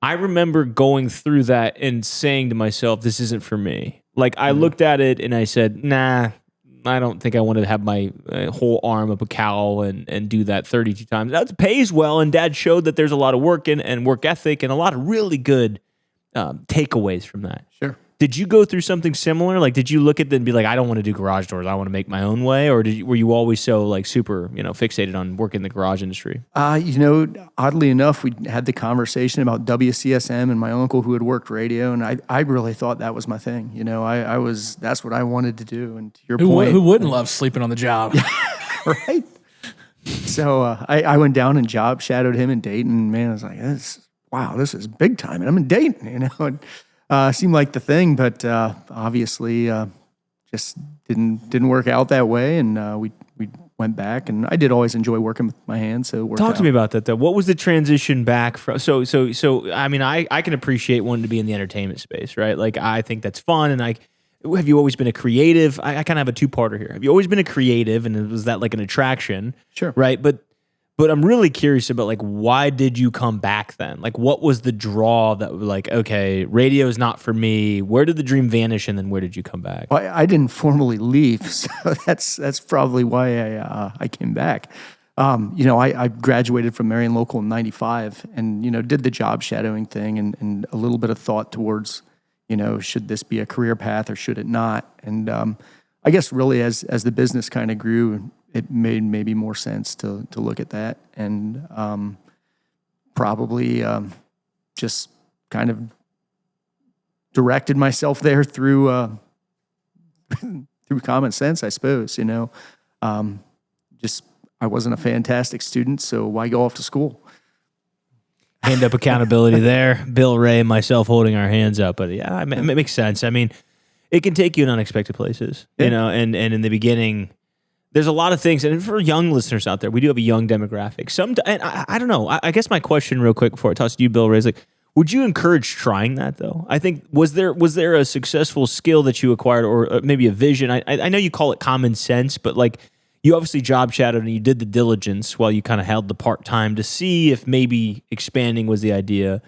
I remember going through that and saying to myself, this isn't for me. Like, I looked at it and I said, nah, I don't think I want to have my whole arm up a cow and do that 32 times. That pays well, and Dad showed that there's a lot of work and work ethic and a lot of really good takeaways from that. Sure. Did you go through something similar? Like, did you look at it and be like, I don't want to do garage doors. I want to make my own way? Or were you always so super, fixated on working in the garage industry? Oddly enough, we had the conversation about WCSM and my uncle who had worked radio, and I really thought that was my thing. That's what I wanted to do. And to your point, Who wouldn't love sleeping on the job? right? So I went down and job shadowed him in Dayton. And man, I was like, this is big time. And I'm in Dayton, and seemed like the thing, but obviously just didn't work out that way. And we went back, and I did always enjoy working with my hands. So it worked Talk out. to me about that, though. What was the transition back from? So I mean, I can appreciate wanting to be in the entertainment space, right? Like, I think that's fun. And have you always been a creative? I kind of have a two-parter here. Have you always been a creative, and was that like an attraction? Sure. Right. But I'm really curious about, like, why did you come back then? Like, what was the draw that, like, okay, radio is not for me. Where did the dream vanish, and then where did you come back? Well, I didn't formally leave, so that's probably why I came back. I graduated from Marion Local in '95, and did the job shadowing thing, and a little bit of thought towards, should this be a career path or should it not? And I guess really as the business kind of grew, it made maybe more sense to look at that, and probably just kind of directed myself there through through common sense, I suppose. Just I wasn't a fantastic student, so why go off to school? Hand up accountability there. Bill, Ray, and myself holding our hands up. But yeah, it makes sense. I mean, it can take you in unexpected places, and in the beginning, there's a lot of things. And for young listeners out there, we do have a young demographic. And I don't know. I guess my question real quick before I toss to you, Bill, Ray, is like, would you encourage trying that though? I think, was there a successful skill that you acquired, or maybe a vision? I know you call it common sense, but like, you obviously job shadowed and you did the diligence while you kind of held the part-time to see if maybe expanding was the idea.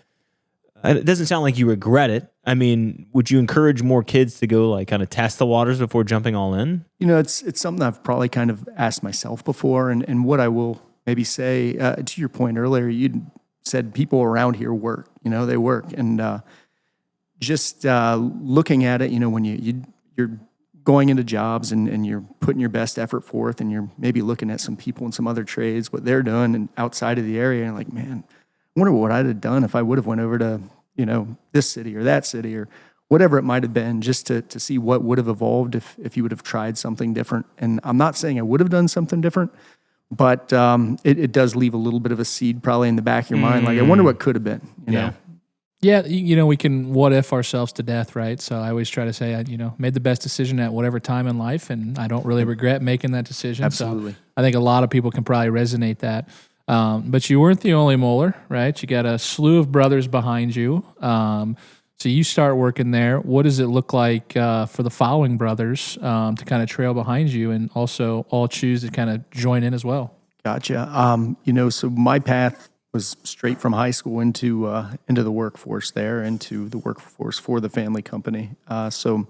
It doesn't sound like you regret it. I mean, would you encourage more kids to go like kind of test the waters before jumping all in? It's something I've probably kind of asked myself before, and what I will maybe say to your point earlier, you said people around here work, they work, and just looking at it, when you're going into jobs and you're putting your best effort forth, and you're maybe looking at some people in some other trades, what they're doing and outside of the area, and like, man, I wonder what I'd have done if I would have went over to, this city or that city or whatever it might have been, just to see what would have evolved if you would have tried something different. And I'm not saying I would have done something different, but it does leave a little bit of a seed probably in the back of your mind. Like, I wonder what could have been, you know? Yeah, we can what if ourselves to death, right? So I always try to say, I made the best decision at whatever time in life, and I don't really regret making that decision. Absolutely. So I think a lot of people can probably resonate that. But you weren't the only Moeller, right? You got a slew of brothers behind you. So you start working there. What does it look like for the following brothers to kind of trail behind you and also all choose to kind of join in as well? Gotcha. So my path was straight from high school into the workforce there, into the workforce for the family company. So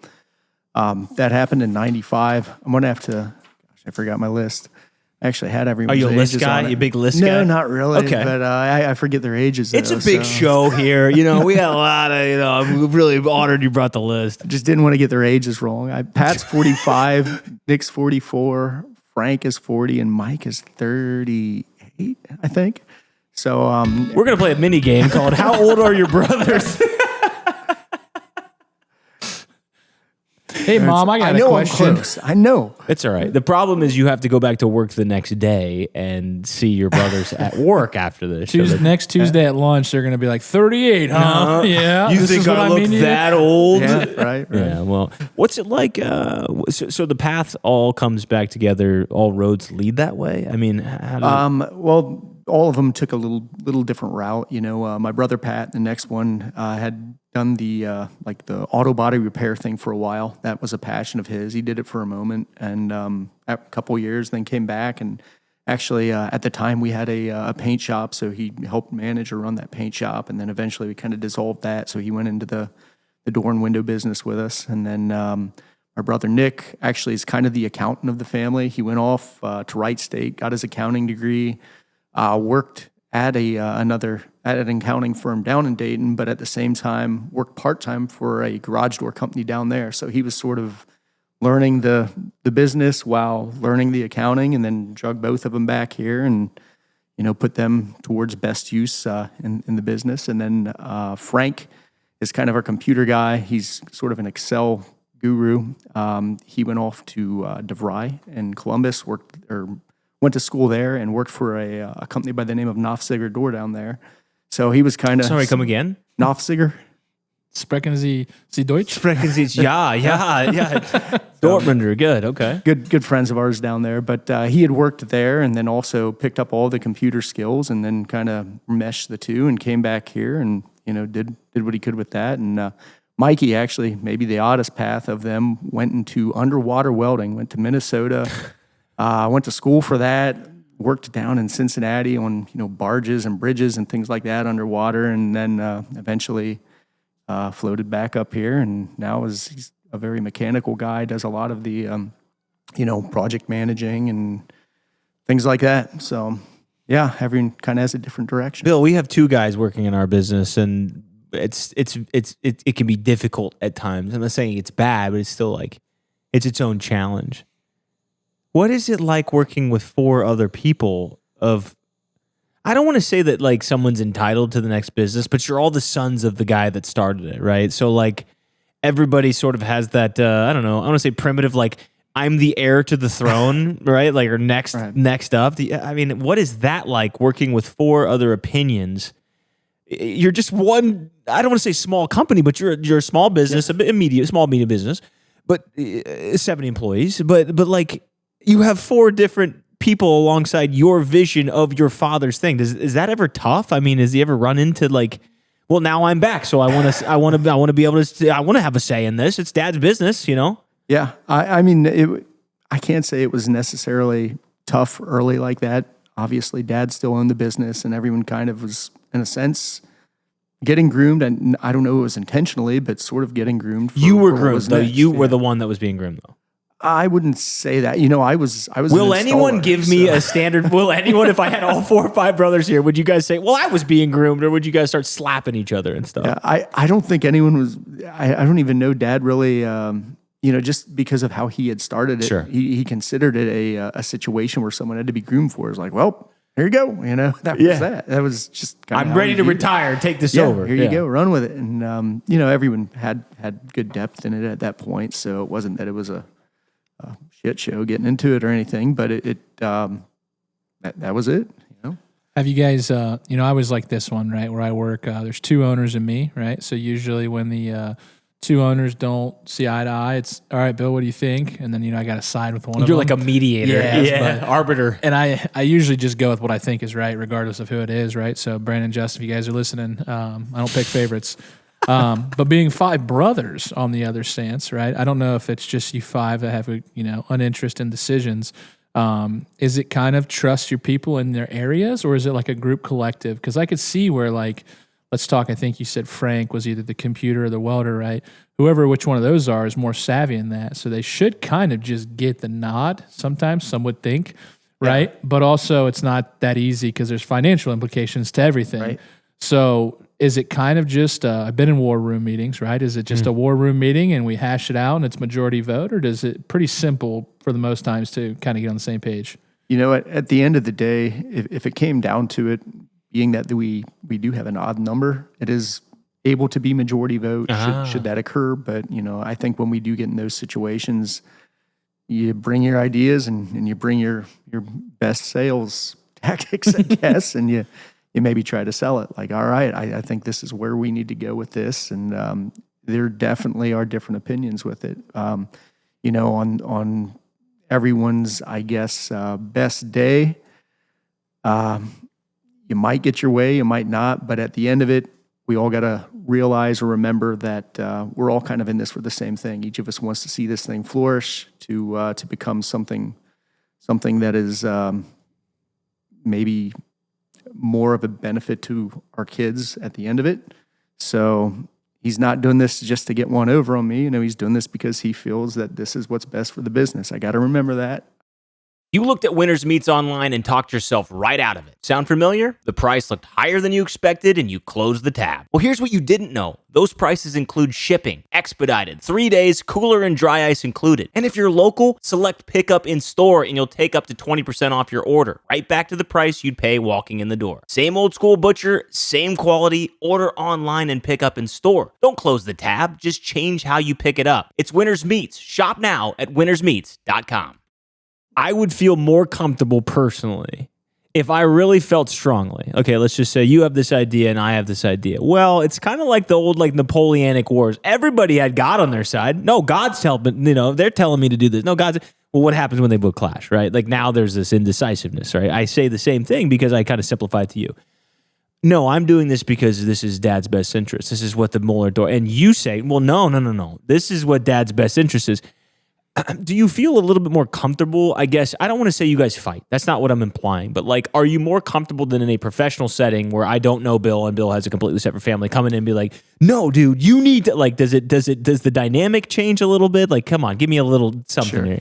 that happened in '95. I'm going to have to, gosh, I forgot my list. I actually had everyone's ages. Are you a list guy? You a big list guy? No, not really. Okay. But I forget their ages. It's a big show here. We got a lot of, I'm really honored you brought the list. Just didn't want to get their ages wrong. Pat's 45, Nick's 44, Frank is 40, and Mike is 38, I think. So we're going to play a mini game called How Old Are Your Brothers? Hey, Mom, I got a question. I'm close. I know. It's all right. The problem is you have to go back to work the next day and see your brothers at work after this. Next Tuesday at lunch, they're going to be like, 38, huh? Yeah. You think I look that old? Yeah, right. Yeah, well, what's it like? So the path all comes back together. All roads lead that way? I mean, how do well, all of them took a little different route. My brother Pat, the next one, had done the auto body repair thing for a while. That was a passion of his. He did it for a moment, and a couple years, then came back. And actually, at the time, we had a paint shop, so he helped manage or run that paint shop. And then eventually, we kind of dissolved that. So he went into the door and window business with us. And then my brother Nick actually is kind of the accountant of the family. He went off to Wright State, got his accounting degree. Worked at an accounting firm down in Dayton, but at the same time worked part-time for a garage door company down there. So he was sort of learning the business while learning the accounting, and then drug both of them back here and put them towards best use in the business. And then Frank is kind of our computer guy. He's sort of an Excel guru. He went off to DeVry in Columbus, went to school there and worked for a company by the name of Nofziger Door down there. So he was kind of... Sorry, come again? Nofziger. Sprechen Sie Deutsch? Sprechen Sie... Yeah. Dortmunder, good, okay. Good friends of ours down there. But he had worked there and then also picked up all the computer skills and then kind of meshed the two and came back here and, did what he could with that. And Mikey, actually, maybe the oddest path of them, went into underwater welding, went to Minnesota... I went to school for that, worked down in Cincinnati on, barges and bridges and things like that underwater, and then eventually floated back up here, and now he's a very mechanical guy, does a lot of the, project managing and things like that. So, yeah, everyone kind of has a different direction. Bill, we have two guys working in our business, and it can be difficult at times. I'm not saying it's bad, but it's still like, it's its own challenge. What is it like working with 4 other people I don't want to say that like someone's entitled to the next business, but you're all the sons of the guy that started it, right? So like everybody sort of has that, I don't know, I want to say primitive, like I'm the heir to the throne, right? Like, or next up. I mean, what is that like working with 4 other opinions? You're just one, I don't want to say small company, but you're a small business, small medium business, but 70 employees, but like you have 4 different people alongside your vision of your father's thing. Is that ever tough? I mean, has he ever run into like, well, now I'm back, so I want to be able to, I want to have a say in this. It's Dad's business, you know? Yeah. I mean, I can't say it was necessarily tough early like that. Obviously, Dad still owned the business, and everyone kind of was, in a sense, getting groomed. And I don't know it was intentionally, but sort of getting groomed. You were groomed, though. You were the one that was being groomed, though. I wouldn't say that. You know, I was. Will anyone give me a standard? Will anyone, if I had all 4 or 5 brothers here, would you guys say, well, I was being groomed, or would you guys start slapping each other and stuff? Yeah, I don't think anyone was. I don't even know Dad really. You know, just because of how he had started it, Sure. he considered it a situation where someone had to be groomed for. It's like, well, here you go. You know, that was that. That was just kind of I'm ready to retire. Take this over. Here you go. Run with it. And, you know, everyone had good depth in it at that point. So it wasn't that it was a shit show getting into it or anything, but that was it, you know? Have you guys, you know, I was like this one, right, where I work, there's 2 owners and me, right? So usually when the 2 owners don't see eye to eye, it's, all right, Bill, what do you think? And then, you know, I got to side with one of them. You're like a mediator. Arbiter. And I usually just go with what I think is right, regardless of who it is, right? So Brandon, Justin, if you guys are listening, I don't pick favorites. But being 5 brothers on the other stance, right? I don't know if it's just you 5 that have an interest in decisions. Is it kind of trust your people in their areas, or is it like a group collective? Because I could see where, like, let's talk, I think you said Frank was either the computer or the welder, right? Whoever, which one of those are, is more savvy in that. So they should kind of just get the nod sometimes, some would think, right? Yeah. But also it's not that easy because there's financial implications to everything. Right. So is it kind of just, I've been in war room meetings, right? Is it just a war room meeting and we hash it out and it's majority vote, or is it pretty simple for the most times to kind of get on the same page? You know, at the end of the day, if it came down to it, being that we do have an odd number, it is able to be majority vote should that occur. But, you know, I think when we do get in those situations, you bring your ideas and you bring your best sales tactics, I guess, and you maybe try to sell it. Like, all right, I think this is where we need to go with this. And there definitely are different opinions with it. You know, on everyone's, I guess, best day, you might get your way, you might not. But at the end of it, we all got to realize or remember that we're all kind of in this for the same thing. Each of us wants to see this thing flourish to become something that is maybe more of a benefit to our kids at the end of it. So he's not doing this just to get one over on me. You know, he's doing this because he feels that this is what's best for the business. I got to remember that. You looked at Winners Meats online and talked yourself right out of it. Sound familiar? The price looked higher than you expected and you closed the tab. Well, here's what you didn't know. Those prices include shipping, expedited, 3 days, cooler and dry ice included. And if you're local, select pickup in store and you'll take up to 20% off your order. Right back to the price you'd pay walking in the door. Same old school butcher, same quality, order online and pick up in store. Don't close the tab, just change how you pick it up. It's Winners Meats. Shop now at winnersmeats.com. I would feel more comfortable personally if I really felt strongly. Okay, let's just say you have this idea and I have this idea. Well, it's kind of like the old Napoleonic Wars. Everybody had God on their side. No, God's helping, they're telling me to do this. No, God's, well, what happens when they both clash, right? Like now there's this indecisiveness, right? I say the same thing because I kind of simplify it to you. No, I'm doing this because this is Dad's best interest. This is what the Moeller Door, and you say, well, no. This is what Dad's best interest is. Do you feel a little bit more comfortable? I guess I don't want to say you guys fight. That's not what I'm implying. But like, are you more comfortable than in a professional setting where I don't know Bill and Bill has a completely separate family coming in and be like, no, dude, you need to like, does the dynamic change a little bit? Like, come on, give me a little something here.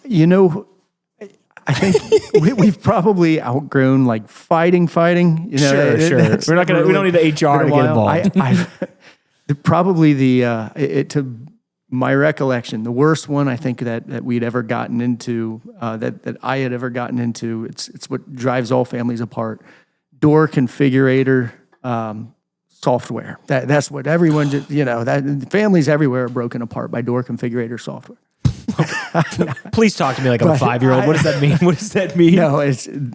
You know, I think we've probably outgrown like fighting. You know, sure. We don't need the HR to get involved. Probably to my recollection, the worst one I think that we'd ever gotten into, that I had ever gotten into, it's what drives all families apart. Door configurator software. That's what everyone just, that families everywhere are broken apart by door configurator software. Please talk to me like I'm a 5-year-old. What does that mean? What does that mean? No,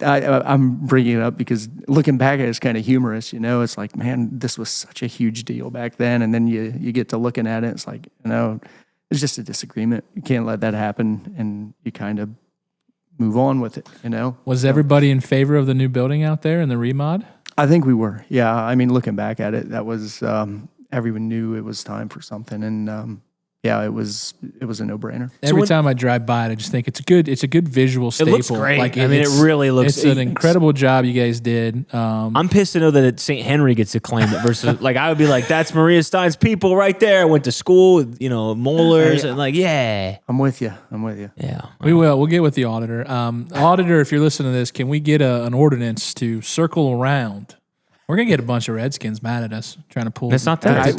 I'm bringing it up because looking back at it, it's kind of humorous. It's like, man, this was such a huge deal back then. And then you get to looking at it, it's like, it's just a disagreement. You can't let that happen, and you kind of move on with it, Was everybody in favor of the new building out there and the remod? I think we were. Yeah. I mean, looking back at it, that was, everyone knew it was time for something. And, yeah, it was a no-brainer. Every time I drive by it, I just think it's a good visual staple. It looks great. Like, it really looks. It's an incredible job you guys did. I'm pissed to know that St. Henry gets to claim it versus like I would be like, that's Maria Stein's people right there. I went to school with Mohlers and like, yeah. I'm with you. Yeah, We'll get with the auditor. Auditor, if you're listening to this, can we get an ordinance to circle around? We're going to get a bunch of Redskins mad at us trying to pull. That's not that.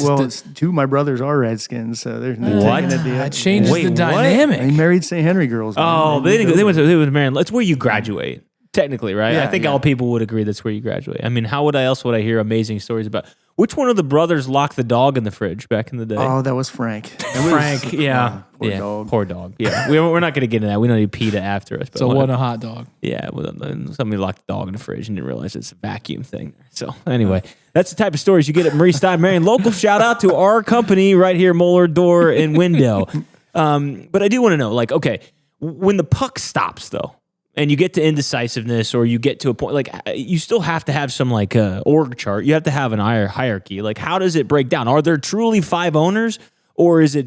Two of my brothers are Redskins, so there's no What? taking it to That changes the dynamic. They married St. Henry girls. Oh, they went to Maryland. That's where you graduate, technically, right? Yeah, I think yeah. all people would agree that's where you graduate. I mean, how would I hear amazing stories about? Which one of the brothers locked the dog in the fridge back in the day? Oh, that was Frank. Frank, yeah. Poor dog. Poor dog. Yeah, we're not going to get into that. We don't need PETA after us. But So it wasn't a hot dog. Yeah, well, somebody locked the dog in the fridge and didn't realize it's a vacuum thing. So anyway, that's the type of stories you get at Marie Stein Marion. Local shout out to our company right here, Moeller Door and Window. But I do want to know, like, okay, when the puck stops though, and you get to indecisiveness or you get to a point, like you still have to have some like org chart. You have to have an hierarchy. Like how does it break down? Are there truly 5 owners or is it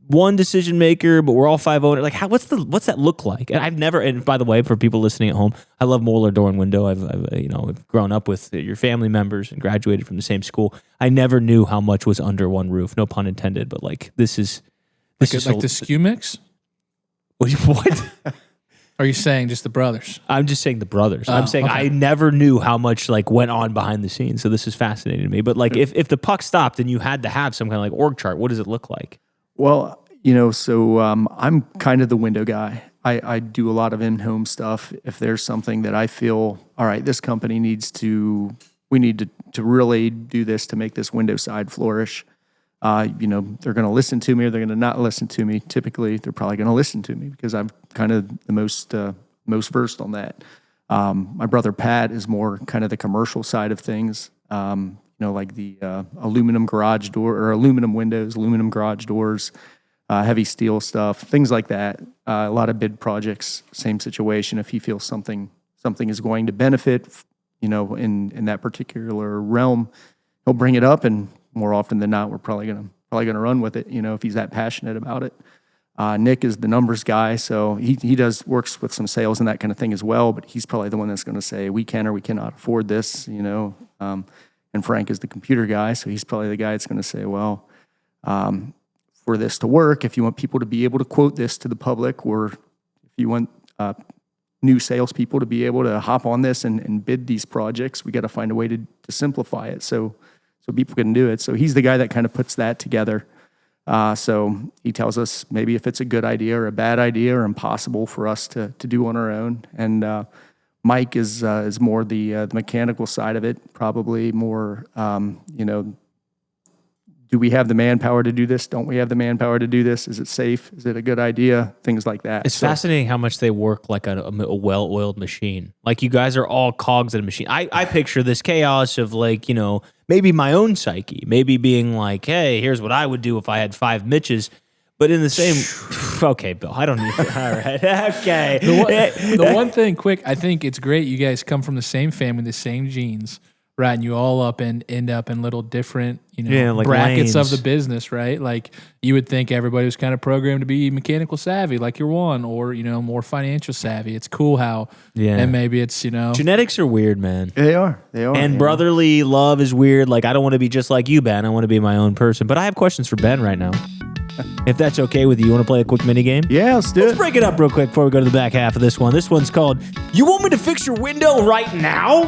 one decision maker, but we're all 5 owners? Like what's that look like? And I've never, and by the way, for people listening at home, I love Moeller Door and Window. I've grown up with your family members and graduated from the same school. I never knew how much was under one roof. No pun intended, but like this is Like the SKU mix? What? Or are you saying just the brothers? I'm just saying the brothers. I'm saying okay. I never knew how much like went on behind the scenes. So this is fascinating to me. But like if the puck stopped and you had to have some kind of like org chart, what does it look like? Well, so I'm kind of the window guy. I do a lot of in-home stuff. If there's something that I feel, all right, this company we need to really do this to make this window side flourish. They're going to listen to me or they're going to not listen to me. Typically, they're probably going to listen to me because I'm kind of the most versed on that. My brother Pat is more kind of the commercial side of things. Like the aluminum garage door or aluminum windows, aluminum garage doors, heavy steel stuff, things like that. A lot of bid projects, same situation. If he feels something is going to benefit, in that particular realm, he'll bring it up, and more often than not, we're probably gonna run with it. If he's that passionate about it. Nick is the numbers guy, so he works with some sales and that kind of thing as well. But he's probably the one that's going to say we can or we cannot afford this. And Frank is the computer guy, so he's probably the guy that's going to say, well, for this to work, if you want people to be able to quote this to the public, or if you want new salespeople to be able to hop on this and bid these projects, we got to find a way to simplify it so people can do it. So he's the guy that kind of puts that together. So he tells us maybe if it's a good idea or a bad idea or impossible for us to do on our own. And Mike is more the mechanical side of it, probably more, do we have the manpower to do this? Don't we have the manpower to do this? Is it safe? Is it a good idea? Things like that. It's fascinating how much they work like a well-oiled machine. Like you guys are all cogs in a machine. I picture this chaos of like, maybe my own psyche, maybe being like, hey, here's what I would do if I had 5 Mitches. But in the same, okay, Bill, I don't need to. All right, okay. The one thing, quick, I think it's great. You guys come from the same family, the same genes, right? And you all end up in little different, like brackets lanes of the business, right? Like you would think everybody was kind of programmed to be mechanical savvy, like you're one, or more financial savvy. It's cool how, and maybe it's genetics are weird, man. They are, and brotherly love is weird. Like I don't want to be just like you, Ben. I want to be my own person. But I have questions for Ben right now. If that's okay with you, you want to play a quick mini game? Yeah, let's do it. Let's break it up real quick before we go to the back half of this one. This one's called, You Want Me to Fix Your Window Right Now?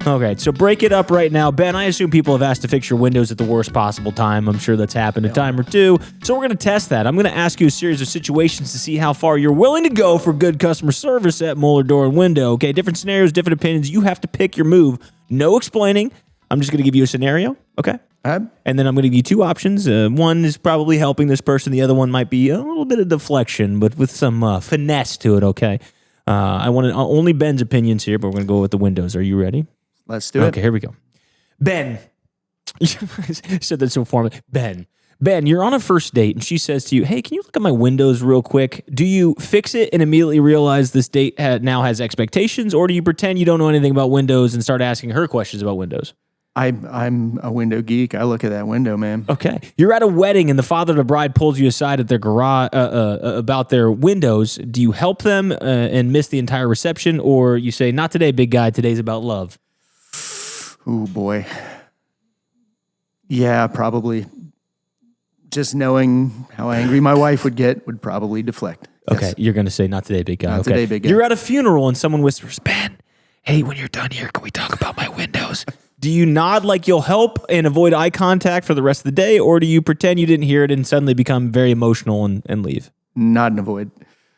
Okay, so break it up right now. Ben, I assume people have asked to fix your windows at the worst possible time. I'm sure that's happened a time or two. So we're going to test that. I'm going to ask you a series of situations to see how far you're willing to go for good customer service at Moeller Door and Window. Okay, different scenarios, different opinions. You have to pick your move. No explaining. I'm just going to give you a scenario, okay? And then I'm going to give you two options. One is probably helping this person. The other one might be a little bit of deflection, but with some finesse to it, okay? I want only Ben's opinions here, but we're going to go with the windows. Are you ready? Let's do it. Okay, here we go. Ben. Said that so formally. Ben, you're on a first date, and she says to you, hey, can you look at my windows real quick? Do you fix it and immediately realize this date now has expectations, or do you pretend you don't know anything about windows and start asking her questions about windows? I'm a window geek. I look at that window, man. Okay. You're at a wedding, and the father of the bride pulls you aside at their garage about their windows. Do you help them and miss the entire reception, or you say, not today, big guy, today's about love? Oh, boy. Yeah, probably. Just knowing how angry my wife would get would probably deflect. Okay, Yes. you're going to say, not today, big guy. Not today, big guy. You're at a funeral, and someone whispers, Ben, hey, when you're done here, can we talk about my windows? Do you nod like you'll help and avoid eye contact for the rest of the day, or do you pretend you didn't hear it and suddenly become very emotional and leave? Not an avoid.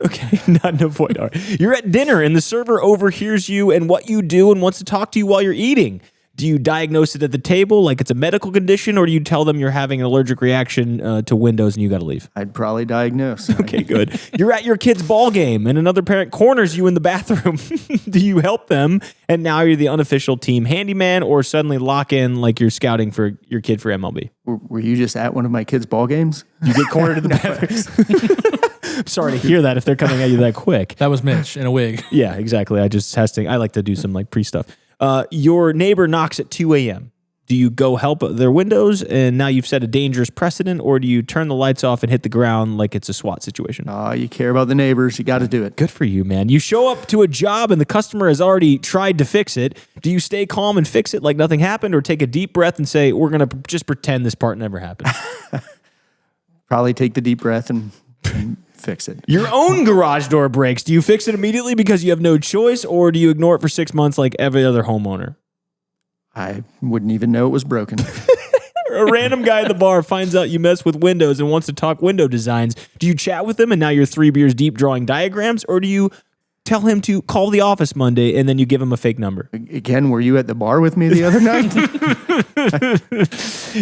Okay, not an avoid. All right. You're at dinner, and the server overhears you and what you do and wants to talk to you while you're eating. Do you diagnose it at the table like it's a medical condition, or do you tell them you're having an allergic reaction to windows and you got to leave? I'd probably diagnose. Okay, good. You're at your kid's ball game, and another parent corners you in the bathroom. Do you help them, and now you're the unofficial team handyman, or suddenly lock in like you're scouting for your kid for MLB? Were you just at one of my kids' ball games? You get cornered in the bathroom. I'm sorry to hear that if they're coming at you that quick. That was Mitch in a wig. Yeah, exactly. I just testing. I like to do some like pre-stuff. Your neighbor knocks at 2 a.m. Do you go help their windows, and now you've set a dangerous precedent, or do you turn the lights off and hit the ground like it's a SWAT situation? You care about the neighbors. You got to do it. Good for you, man. You show up to a job and the customer has already tried to fix it. Do you stay calm and fix it like nothing happened, or take a deep breath and say, we're going to just pretend this part never happened? Probably take the deep breath and fix it. Your own garage door breaks. Do you fix it immediately because you have no choice, or do you ignore it for 6 months like every other homeowner? I wouldn't even know it was broken. A random guy at the bar finds out you mess with windows and wants to talk window designs. Do you chat with him and now you're 3 beers deep drawing diagrams, or do you tell him to call the office Monday and then you give him a fake number? Again, were you at the bar with me the other night?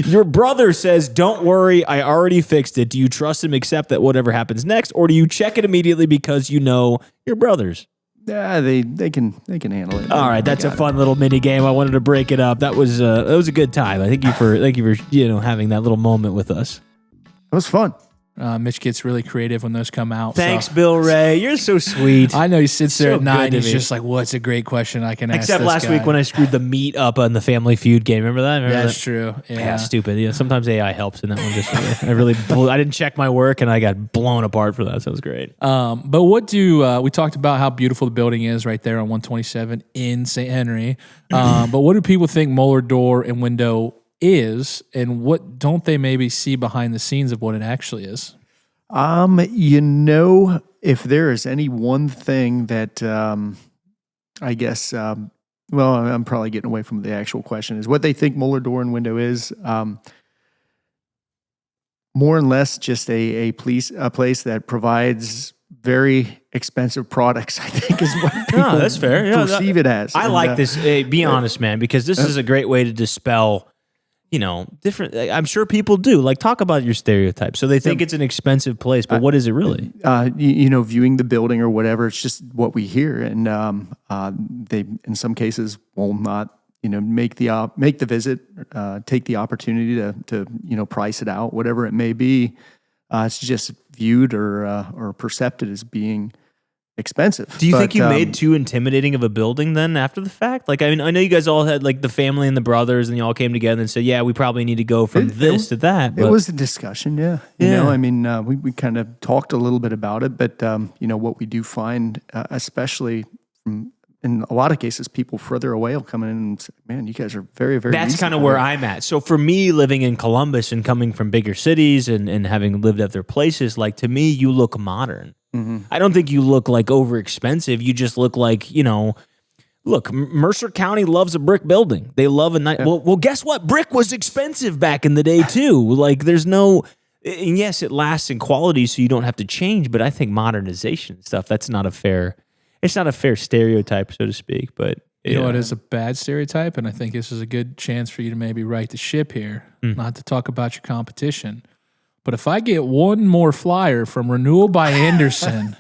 Your brother says, don't worry, I already fixed it. Do you trust him, accept that whatever happens next, or do you check it immediately because you know your brothers? Yeah, they can handle it. All right, that's a fun little mini game. I wanted to break it up. That was a good time. Thank you for having that little moment with us. It was fun. Mitch gets really creative when those come out. Thanks, so. Bill Ray. You're so sweet. I know he sits there So at night good and to he's me. just like, what's a great question I can ask Except this last guy. week when I screwed the meat up on the Family Feud game. Remember that? That's true. Yeah. Stupid. Yeah, sometimes AI helps in that one. I didn't check my work and I got blown apart for that. So it was great. But what do we talked about how beautiful the building is right there on 127 in St. Henry. But what do people think Moeller Door and Window is, and what don't they maybe see behind the scenes of what it actually is? If there is any one thing that I guess, I'm probably getting away from the actual question, is what they think Moeller Door and Window is. More or less just a place that provides very expensive products, I think is what people that's fair. Yeah, perceive it as. I like this. Be honest, man, because this is a great way to dispel, different. I'm sure people do. Like, talk about your stereotypes. So they think it's an expensive place, but what is it really? Viewing the building or whatever, it's just what we hear, and they in some cases will not, make the visit, take the opportunity to price it out, whatever it may be. It's just viewed or perceived as being expensive. Do you think you made too intimidating of a building then after the fact? Like, I mean, I know you guys all had like the family and the brothers, and you all came together and said, yeah, we probably need to go from this to that. But it was a discussion, yeah. We kind of talked a little bit about it, but what we do find, especially in a lot of cases, people further away will come in and say, man, you guys are very, very That's kind of reasonable." where I'm at. So for me, living in Columbus and coming from bigger cities and having lived at their places, like, to me, you look modern. I don't think you look like over expensive. You just look like, look, Mercer County loves a brick building. They love a nice. Yeah. Well, guess what? Brick was expensive back in the day too. Like, there's no. And yes, it lasts in quality, so you don't have to change. But I think modernization and stuff, that's not a fair. It's not a fair stereotype, so to speak. But You know what is a bad stereotype? And I think this is a good chance for you to maybe right the ship here, not to talk about your competition. But if I get one more flyer from Renewal by Anderson,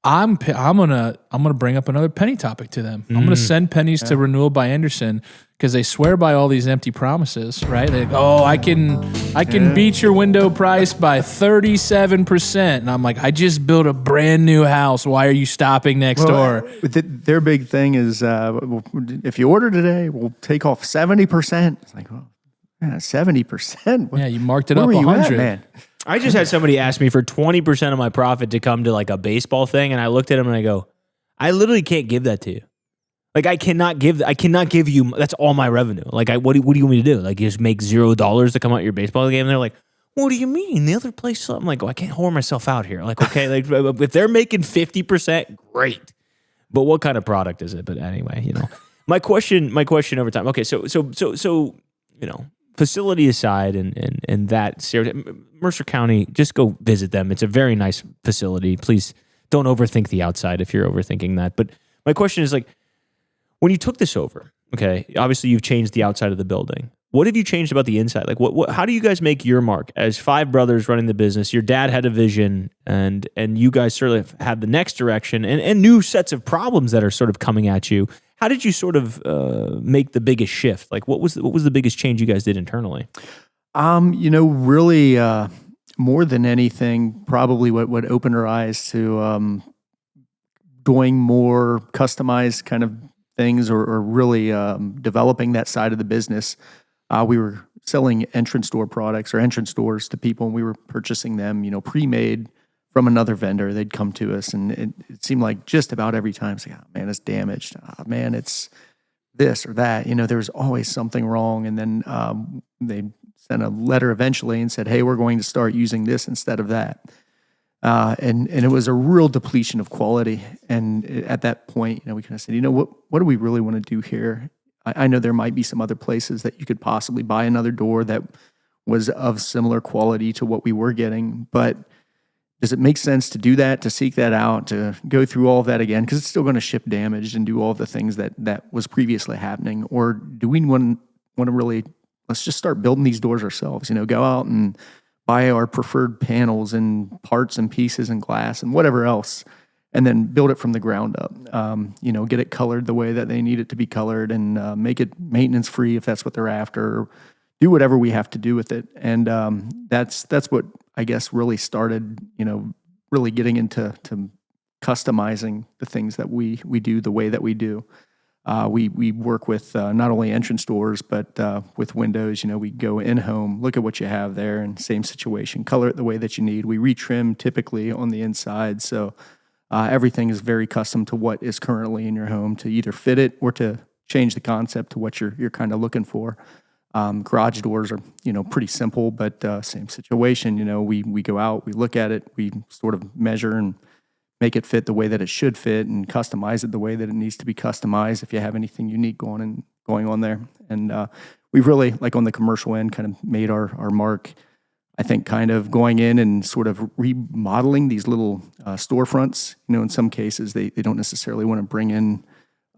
I'm gonna bring up another penny topic to them. I'm gonna send pennies to Renewal by Anderson because they swear by all these empty promises, right? They go, I can beat your window price by 37%, and I'm like, I just built a brand new house. Why are you stopping next door? Their big thing is, if you order today, we'll take off 70%. It's like, well, yeah, 70%. Yeah, you marked it Where up were you at, 100. man? I just had somebody ask me for 20% of my profit to come to like a baseball thing, and I looked at him and I go, I literally can't give that to you. Like, I cannot give you. That's all my revenue. Like, what do you want me to do? Like, you just make $0 to come out your baseball game? And they're like, what do you mean? The other place? I'm like, I can't whore myself out here. Like, okay, like if they're making 50%, great. But what kind of product is it? But anyway, my question over time. Okay, so facility aside, and that Mercer County, just go visit them. It's a very nice facility. Please don't overthink the outside if you're overthinking that. But my question is, like, when you took this over, okay, obviously you've changed the outside of the building. What have you changed about the inside? Like, how do you guys make your mark as 5 brothers running the business? Your dad had a vision, and you guys certainly have the next direction and new sets of problems that are sort of coming at you. How did you sort of make the biggest shift? Like, what was the biggest change you guys did internally? Really, more than anything, probably what opened our eyes to doing more customized kind of things, or really developing that side of the business. We were selling entrance door products or entrance doors to people, and we were purchasing them, pre-made from another vendor. They'd come to us, and it seemed like just about every time, it's like, oh, man, it's damaged. Oh, man, it's this or that. There was always something wrong. And then they sent a letter eventually and said, hey, we're going to start using this instead of that. And it was a real depletion of quality. And at that point, we kind of said, what do we really want to do here? I know there might be some other places that you could possibly buy another door that was of similar quality to what we were getting, but does it make sense to do that, to seek that out, to go through all of that again? Because it's still going to ship damaged and do all the things that was previously happening. Or do we want to really, let's just start building these doors ourselves, go out and buy our preferred panels and parts and pieces and glass and whatever else, and then build it from the ground up. Get it colored the way that they need it to be colored, and make it maintenance free if that's what they're after. Or do whatever we have to do with it. And that's what I guess really started, really getting into customizing the things that we do the way that we do. We work with not only entrance doors, but with windows. We go in-home, look at what you have there, and same situation, color it the way that you need. We retrim typically on the inside, so everything is very custom to what is currently in your home, to either fit it or to change the concept to what you're kind of looking for. Garage doors are, pretty simple, but same situation. We go out, we look at it, we sort of measure and make it fit the way that it should fit, and customize it the way that it needs to be customized if you have anything unique going on there. And we've really, like on the commercial end, kind of made our mark, I think, kind of going in and sort of remodeling these little storefronts. In some cases, they don't necessarily want to bring in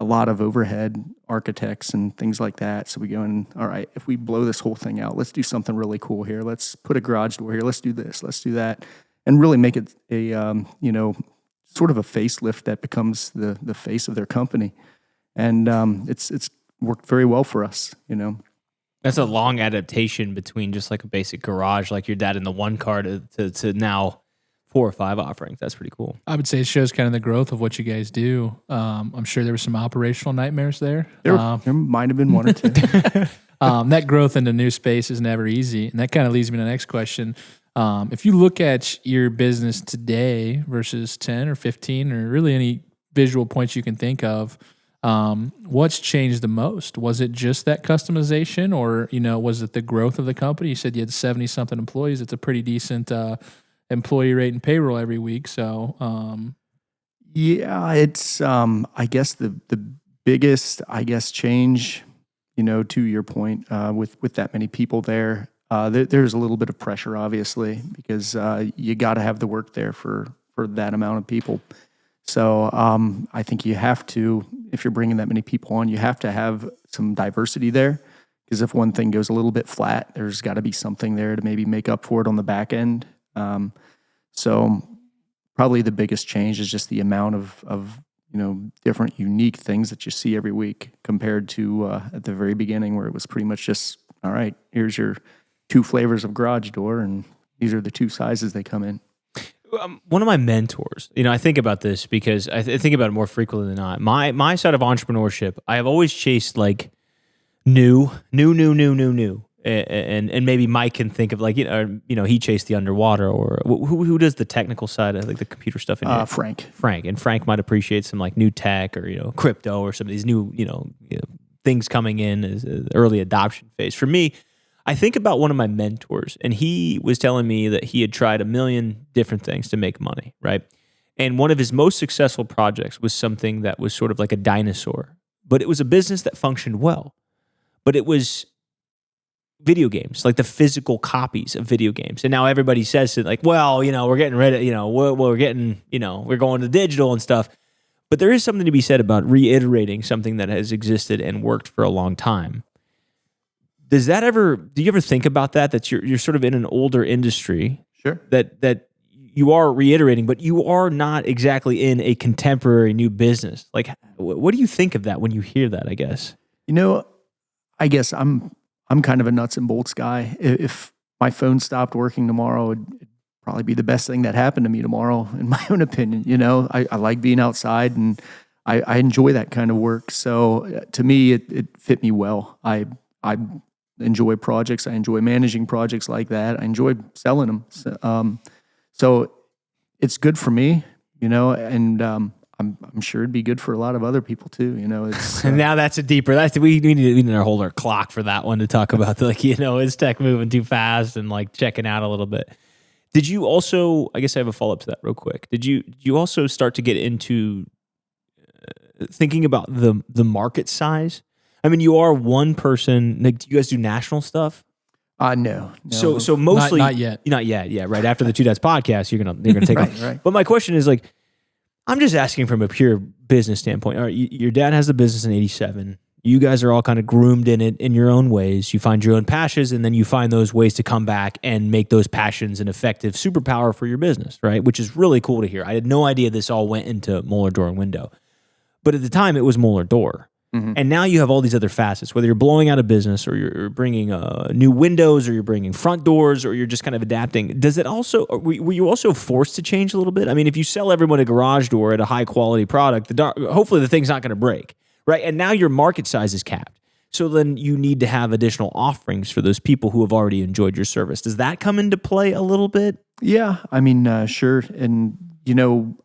a lot of overhead architects and things like that. So we go in, all right, if we blow this whole thing out, let's do something really cool here. Let's put a garage door here. Let's do this. Let's do that. And really make it a, sort of a facelift that becomes the face of their company. And it's worked very well for us, That's a long adaptation between just like a basic garage, like your dad in the one car, to now 4 or 5 offerings. That's pretty cool. I would say it shows kind of the growth of what you guys do. I'm sure there were some operational nightmares there. There might have been 1 or 2. That growth into new space is never easy. And that kind of leads me to the next question. If you look at your business today versus 10 or 15, or really any visual points you can think of, what's changed the most? Was it just that customization, or, was it the growth of the company? You said you had 70 something employees. It's a pretty decent employee rate and payroll every week. So, yeah, it's, I guess the biggest, I guess, change, to your point, with that many people there, there's a little bit of pressure, obviously, because you got to have the work there for that amount of people. So I think you have to, if you're bringing that many people on, you have to have some diversity there, because if one thing goes a little bit flat, there's got to be something there to maybe make up for it on the back end. So probably the biggest change is just the amount of different unique things that you see every week compared to at the very beginning, where it was pretty much just, all right, here's your 2 flavors of garage door, and these are the 2 sizes they come in. One of my mentors, I think about this because I think about it more frequently than not. My side of entrepreneurship, I have always chased like new. And maybe Mike can think of like, he chased the underwater, or who does the technical side of like the computer stuff in here? Frank. And Frank might appreciate some like new tech or, crypto or some of these new, things coming in as an early adoption phase. For me, I think about one of my mentors, and he was telling me that he had tried a million different things to make money, right? And one of his most successful projects was something that was sort of like a dinosaur, but it was a business that functioned well. But it was video games, like the physical copies of video games. And now everybody says it like, well, we're getting rid of, we're getting, we're going to digital and stuff. But there is something to be said about reiterating something that has existed and worked for a long time. Do you ever think about that you're sort of in an older industry? Sure. That you are reiterating, but you are not exactly in a contemporary new business. Like, what do you think of that when you hear that, I guess? I guess I'm kind of a nuts and bolts guy. If my phone stopped working tomorrow, it'd probably be the best thing that happened to me tomorrow, in my own opinion. I like being outside, and I enjoy that kind of work. So to me, it fit me well. I enjoy projects. I enjoy managing projects like that. I enjoy selling them. So it's good for me, and I'm sure it'd be good for a lot of other people too. It's now that's a deeper. We need to hold our clock for that one to talk about. Is tech moving too fast and like checking out a little bit? Did you also? I guess I have a follow up to that real quick. Did you also start to get into thinking about the market size? I mean, you are one person. Like, do you guys do national stuff? No. So mostly not yet. Not yet. Yeah, right after the Two Dads podcast, you're gonna take off. Right. But my question is like, I'm just asking from a pure business standpoint. All right, your dad has the business in '87. You guys are all kind of groomed in it in your own ways. You find your own passions, and then you find those ways to come back and make those passions an effective superpower for your business, right? Which is really cool to hear. I had no idea this all went into Moeller Door and Window. But at the time, it was Moeller Door. Mm-hmm. And now you have all these other facets, whether you're blowing out a business or you're bringing new windows or you're bringing front doors or you're just kind of adapting. Does it also, were you also forced to change a little bit? I mean, if you sell everyone a garage door at a high quality product, hopefully the thing's not going to break, right? And now your market size is capped. So then you need to have additional offerings for those people who have already enjoyed your service. Does that come into play a little bit? Yeah, I mean, sure. And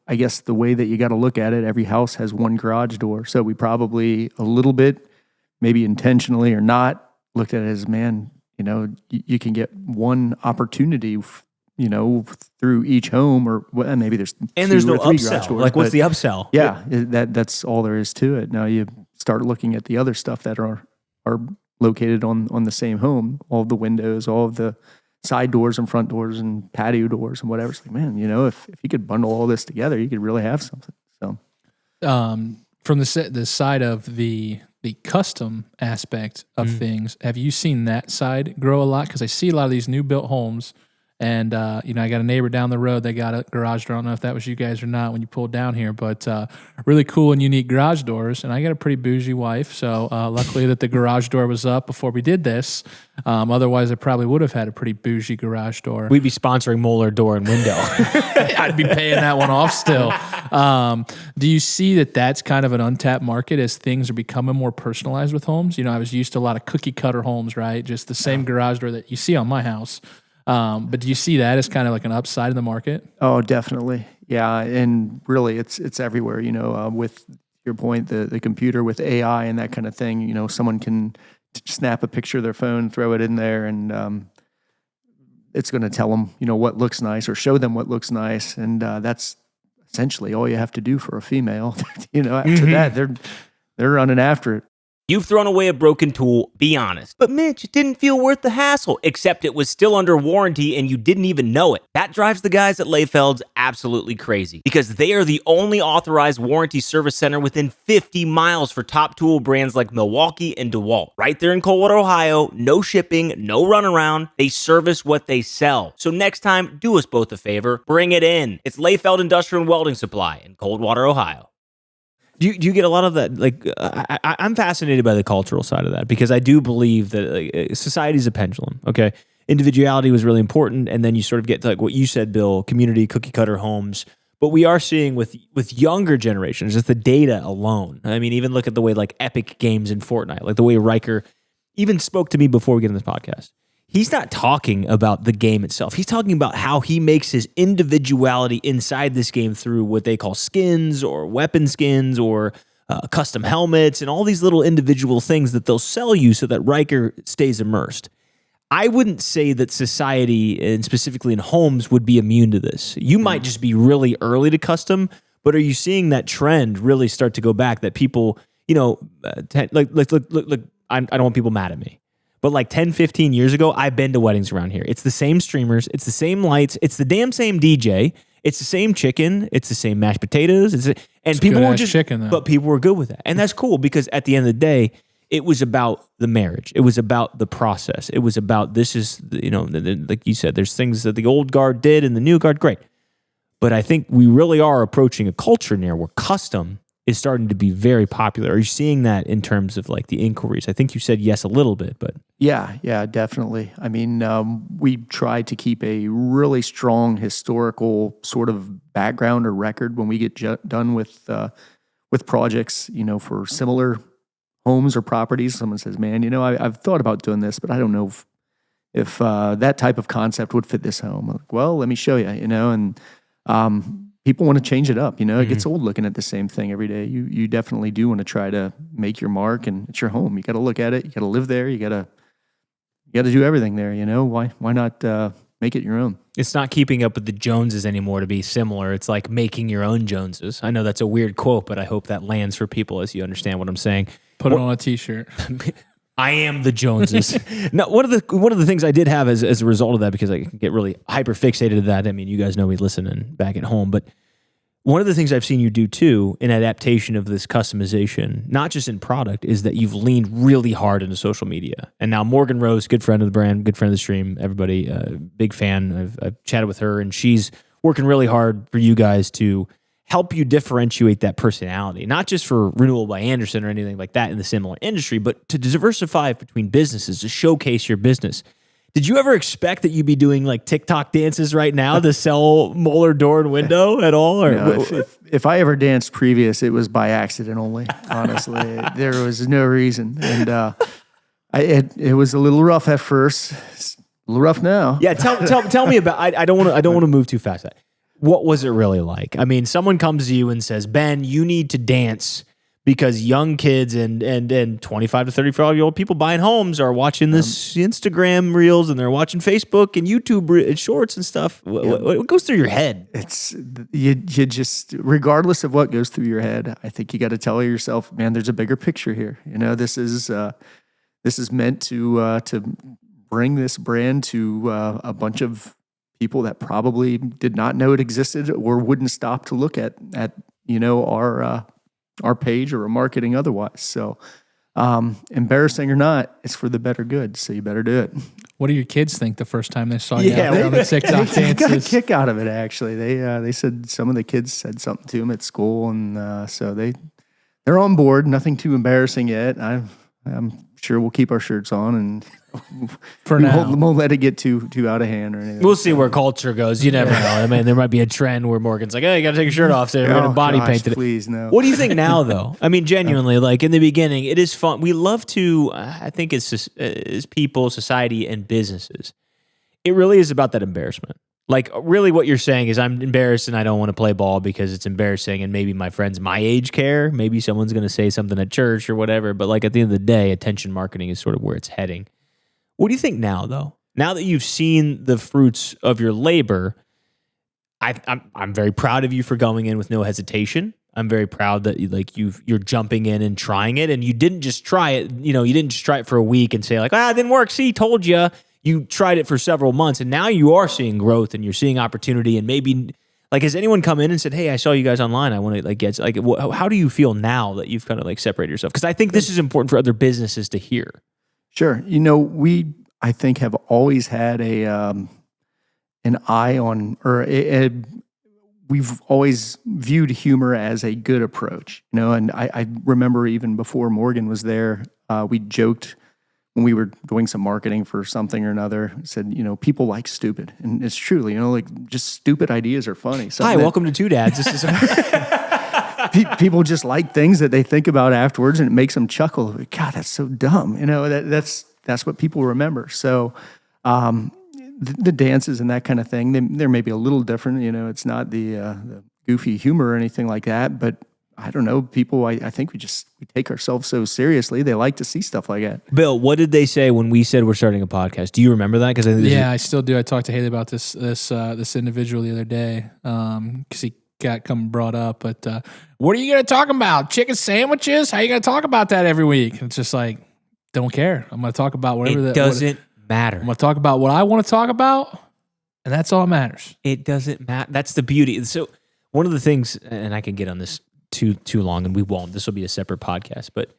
I guess the way that you got to look at it, every house has one garage door. So we probably a little bit, maybe intentionally or not, looked at it as, man, you can get one opportunity, through each home, or maybe there's no upsell. Doors, like, what's the upsell? Yeah, that's all there is to it. Now you start looking at the other stuff that are located on the same home, all of the windows, all of the side doors and front doors and patio doors and whatever. It's like, man, if you could bundle all this together, you could really have something. So, from the side of the custom aspect of things, have you seen that side grow a lot? Because I see a lot of these new built homes, and I got a neighbor down the road that got a garage door. I don't know if that was you guys or not when you pulled down here, but really cool and unique garage doors. And I got a pretty bougie wife, so luckily that the garage door was up before we did this. Otherwise, I probably would have had a pretty bougie garage door. We'd be sponsoring Moeller Door and Window. I'd be paying that one off still. Do you see that that's kind of an untapped market as things are becoming more personalized with homes? I was used to a lot of cookie cutter homes, right? Just the same garage door that you see on my house. But do you see that as kind of like an upside in the market? Oh, definitely. Yeah. And really it's everywhere, with your point, the computer with AI and that kind of thing, someone can snap a picture of their phone, throw it in there, and it's going to tell them, what looks nice, or show them what looks nice. And that's essentially all you have to do for a female. After that, they're running after it. You've thrown away a broken tool, be honest. But Mitch, it didn't feel worth the hassle, except it was still under warranty and you didn't even know it. That drives the guys at Leyfeld's absolutely crazy because they are the only authorized warranty service center within 50 miles for top tool brands like Milwaukee and DeWalt. Right there in Coldwater, Ohio, no shipping, no runaround. They service what they sell. So next time, do us both a favor, bring it in. It's Leyfeld Industrial and Welding Supply in Coldwater, Ohio. Do you get a lot of that? Like, I'm fascinated by the cultural side of that because I do believe that society is a pendulum. Okay, individuality was really important, and then you sort of get to like what you said, Bill, community, cookie cutter homes. But we are seeing with younger generations, just the data alone. I mean, even look at the way like Epic Games in Fortnite, like the way Riker even spoke to me before we get in this podcast. He's not talking about the game itself. He's talking about how he makes his individuality inside this game through what they call skins or weapon skins or custom helmets and all these little individual things that they'll sell you so that Riker stays immersed. I wouldn't say that society, and specifically in homes, would be immune to this. You might just be really early to custom, but are you seeing that trend really start to go back that people, look, I don't want people mad at me. But like 10, 15 years ago, I've been to weddings around here. It's the same streamers. It's the same lights. It's the damn same DJ. It's the same chicken. It's the same mashed potatoes. And people were just chicken, though. But people were good with that. And that's cool because at the end of the day, it was about the marriage. It was about the process. It was about this is, like you said, there's things that the old guard did and the new guard, great. But I think we really are approaching a culture now where custom is starting to be very popular. Are you seeing that in terms of like the inquiries? I think you said yes a little bit, but Yeah, definitely. I mean, we try to keep a really strong historical sort of background or record when we get done with projects, for similar homes or properties. Someone says, man, I've thought about doing this, but I don't know if that type of concept would fit this home. I'm like, well, let me show you, and people want to change it up. It gets old looking at the same thing every day. You definitely do want to try to make your mark, and it's your home. You got to look at it. You got to live there. You got to do everything there. Why not make it your own? it's not keeping up with the Joneses anymore to be similar. It's like making your own Joneses. I know that's a weird quote, but I hope that lands for people as you understand what I'm saying. Put it on a t-shirt. I am the Joneses. Now, one of the things I did have as a result of that, because I get really hyper fixated to that. I mean, you guys know me listening back at home, but one of the things I've seen you do too in adaptation of this customization, not just in product, is that you've leaned really hard into social media. And now Morgan Rose, good friend of the brand, good friend of the stream, everybody, big fan. I've chatted with her, and she's working really hard for you guys to help you differentiate that personality, not just for Renewal by Anderson or anything like that in the similar industry, but to diversify between businesses, to showcase your business. Did you ever expect that you'd be doing like TikTok dances right now to sell Moeller Door and Window at all? Or no, if I ever danced previous, it was by accident only. Honestly, there was no reason, and it was a little rough at first. It's a little rough now. Yeah, tell me about. I don't want to move too fast. What was it really like? I mean, someone comes to you and says, "Ben, you need to dance." Because young kids and 25 to 35-year-old people buying homes are watching this Instagram reels, and they're watching Facebook and YouTube shorts and stuff. What goes through your head? It's you just, regardless of what goes through your head, I think you got to tell yourself, man, there's a bigger picture here. You know, this is meant to bring this brand to a bunch of people that probably did not know it existed or wouldn't stop to look at our page or our marketing otherwise. So embarrassing or not, it's for the better good. So you better do it. What do your kids think the first time they saw you out there on the TikTok They got a dances? kick out of it, actually. They said some of the kids said something to them at school, and so they're on board. Nothing too embarrassing yet. I'm sure we'll keep our shirts on, and For now. won't let it get too out of hand or anything. We'll see where culture goes. You never know. I mean, there might be a trend where Morgan's like, "Hey, you got to take your shirt off. So we're going to body paint it." Please, no. What do you think now, though? I mean, genuinely, like in the beginning, it is fun. We love to, I think it's just, as people, society, and businesses, it really is about that embarrassment. Like, really what you're saying is I'm embarrassed and I don't want to play ball because it's embarrassing, and maybe my friends my age care. Maybe someone's going to say something at church or whatever. But like at the end of the day, attention marketing is sort of where it's heading. What do you think now, though? Now that you've seen the fruits of your labor, I'm very proud of you for going in with no hesitation. I'm very proud that you're jumping in and trying it, and you didn't just try it. You didn't just try it for a week and say like, it didn't work. See, told you. You tried it for several months, and now you are seeing growth and you're seeing opportunity. And maybe has anyone come in and said, "Hey, I saw you guys online. I want to get how do you feel now that you've kind of separated yourself?" Because I think this is important for other businesses to hear. Sure. We I think have always had an eye on we've always viewed humor as a good approach, and I remember even before Morgan was there, we joked when we were doing some marketing for something or another, said, people like stupid. And it's true, just stupid ideas are funny. Hi, welcome to Two Dads. This is people just like things that they think about afterwards, and it makes them chuckle. God, that's so dumb. That's what people remember. So, the dances and that kind of thing, they're maybe a little different. It's not the goofy humor or anything like that. But I don't know, people. I think we take ourselves so seriously. They like to see stuff like that. Bill, what did they say when we said we're starting a podcast? Do you remember that? Because I still do. I talked to Haley about this individual the other day because he got brought up. But what are you going to talk about? Chicken sandwiches? How are you going to talk about that every week? It's just like, don't care. I'm going to talk about whatever. It doesn't matter. I'm going to talk about what I want to talk about, and that's all that matters. It doesn't matter. That's the beauty. So one of the things, and I can get on this too long, and we won't. This will be a separate podcast, but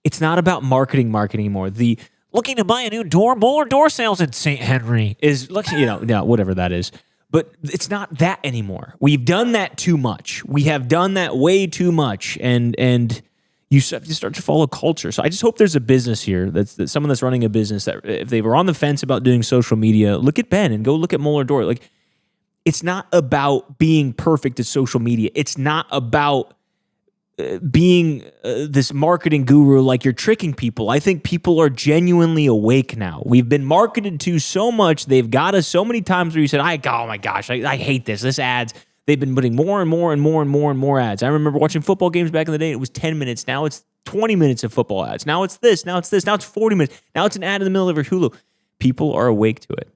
it's not about marketing anymore. The looking to buy a new door, Moeller Door Sales in St. Henry is whatever that is. But it's not that anymore. We've done that too much. We have done that way too much, and you start to follow culture. So I just hope there's a business here that's someone that's running a business that if they were on the fence about doing social media, look at Ben and go look at Moeller Door. It's not about being perfect at social media. It's not about being this marketing guru like you're tricking people. I think people are genuinely awake now. We've been marketed to so much. They've got us so many times where you said, oh my gosh, I hate this. This ads. They've been putting more and more and more and more and more ads. I remember watching football games back in the day. It was 10 minutes. Now it's 20 minutes of football ads. Now it's this. Now it's this. Now it's 40 minutes. Now it's an ad in the middle of your Hulu. People are awake to it.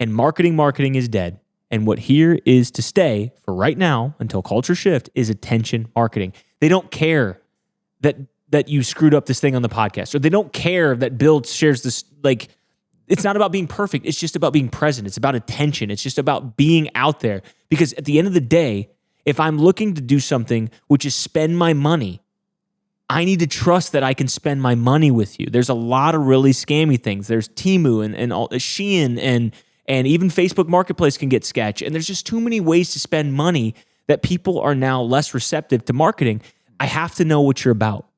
And marketing is dead. And what here is to stay for right now until culture shift is attention marketing. They don't care that you screwed up this thing on the podcast, or they don't care that Bill shares this. It's not about being perfect. It's just about being present. It's about attention. It's just about being out there. Because at the end of the day, if I'm looking to do something, which is spend my money, I need to trust that I can spend my money with you. There's a lot of really scammy things. There's Temu and all Shein and even Facebook Marketplace can get sketch. And there's just too many ways to spend money that people are now less receptive to marketing. I have to know what you're about.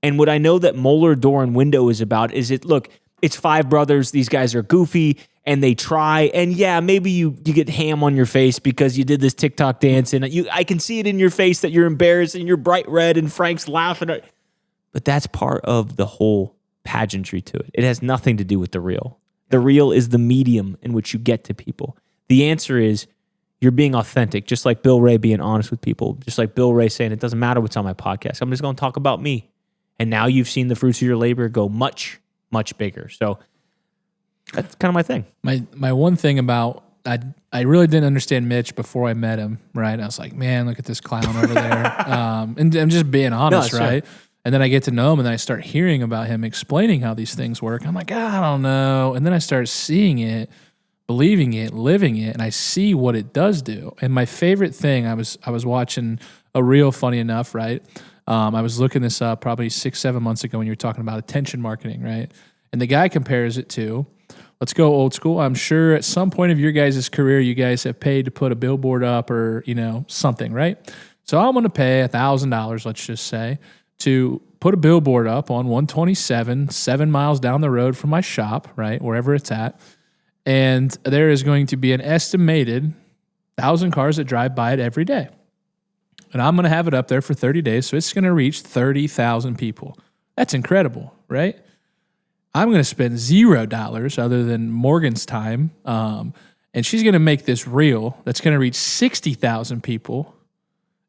And what I know that Moeller Door and Window is about is it's five brothers. These guys are goofy and they try. And yeah, maybe you get ham on your face because you did this TikTok dance and I can see it in your face that you're embarrassed and you're bright red and Frank's laughing. But that's part of the whole pageantry to it. It has nothing to do with the real. The real is the medium in which you get to people. The answer is you're being authentic, just like Bill Ray being honest with people, just like Bill Ray saying, it doesn't matter what's on my podcast. I'm just going to talk about me. And now you've seen the fruits of your labor go much, much bigger. So that's kind of my thing. My one thing about, I really didn't understand Mitch before I met him, right? I was like, man, look at this clown over there. And I'm just being honest, right? Sure. And then I get to know him and then I start hearing about him explaining how these things work. I'm like, I don't know. And then I start seeing it, believing it, living it, and I see what it does do. And my favorite thing, I was watching a reel, funny enough, right? I was looking this up probably 6-7 months ago when you were talking about attention marketing, right? And the guy compares it to, let's go old school. I'm sure at some point of your guys' career, you guys have paid to put a billboard up or, something, right? So I'm going to pay $1,000, let's just say, to put a billboard up on 127, 7 miles down the road from my shop, right? Wherever it's at. And there is going to be an estimated 1,000 cars that drive by it every day. And I'm going to have it up there for 30 days, so it's going to reach 30,000 people. That's incredible, right? I'm going to spend $0 other than Morgan's time, and she's going to make this reel that's going to reach 60,000 people,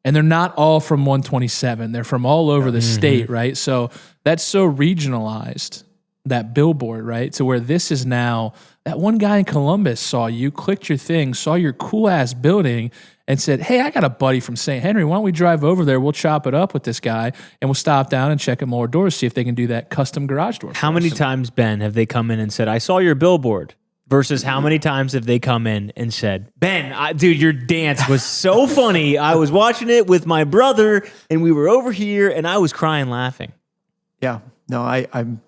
and they're not all from 127. They're from all over the state, right? So that's so regionalized. that billboard, right? To where this is now, that one guy in Columbus saw you, clicked your thing, saw your cool ass building, and said, hey, I got a buddy from St. Henry. Why don't we drive over there? We'll chop it up with this guy, and we'll stop down and check at Moeller Doors, see if they can do that custom garage door. How many times, Ben, have they come in and said, I saw your billboard? Versus how many times have they come in and said, Ben, dude, your dance was so funny. I was watching it with my brother, and we were over here, and I was crying laughing. Yeah, no, I'm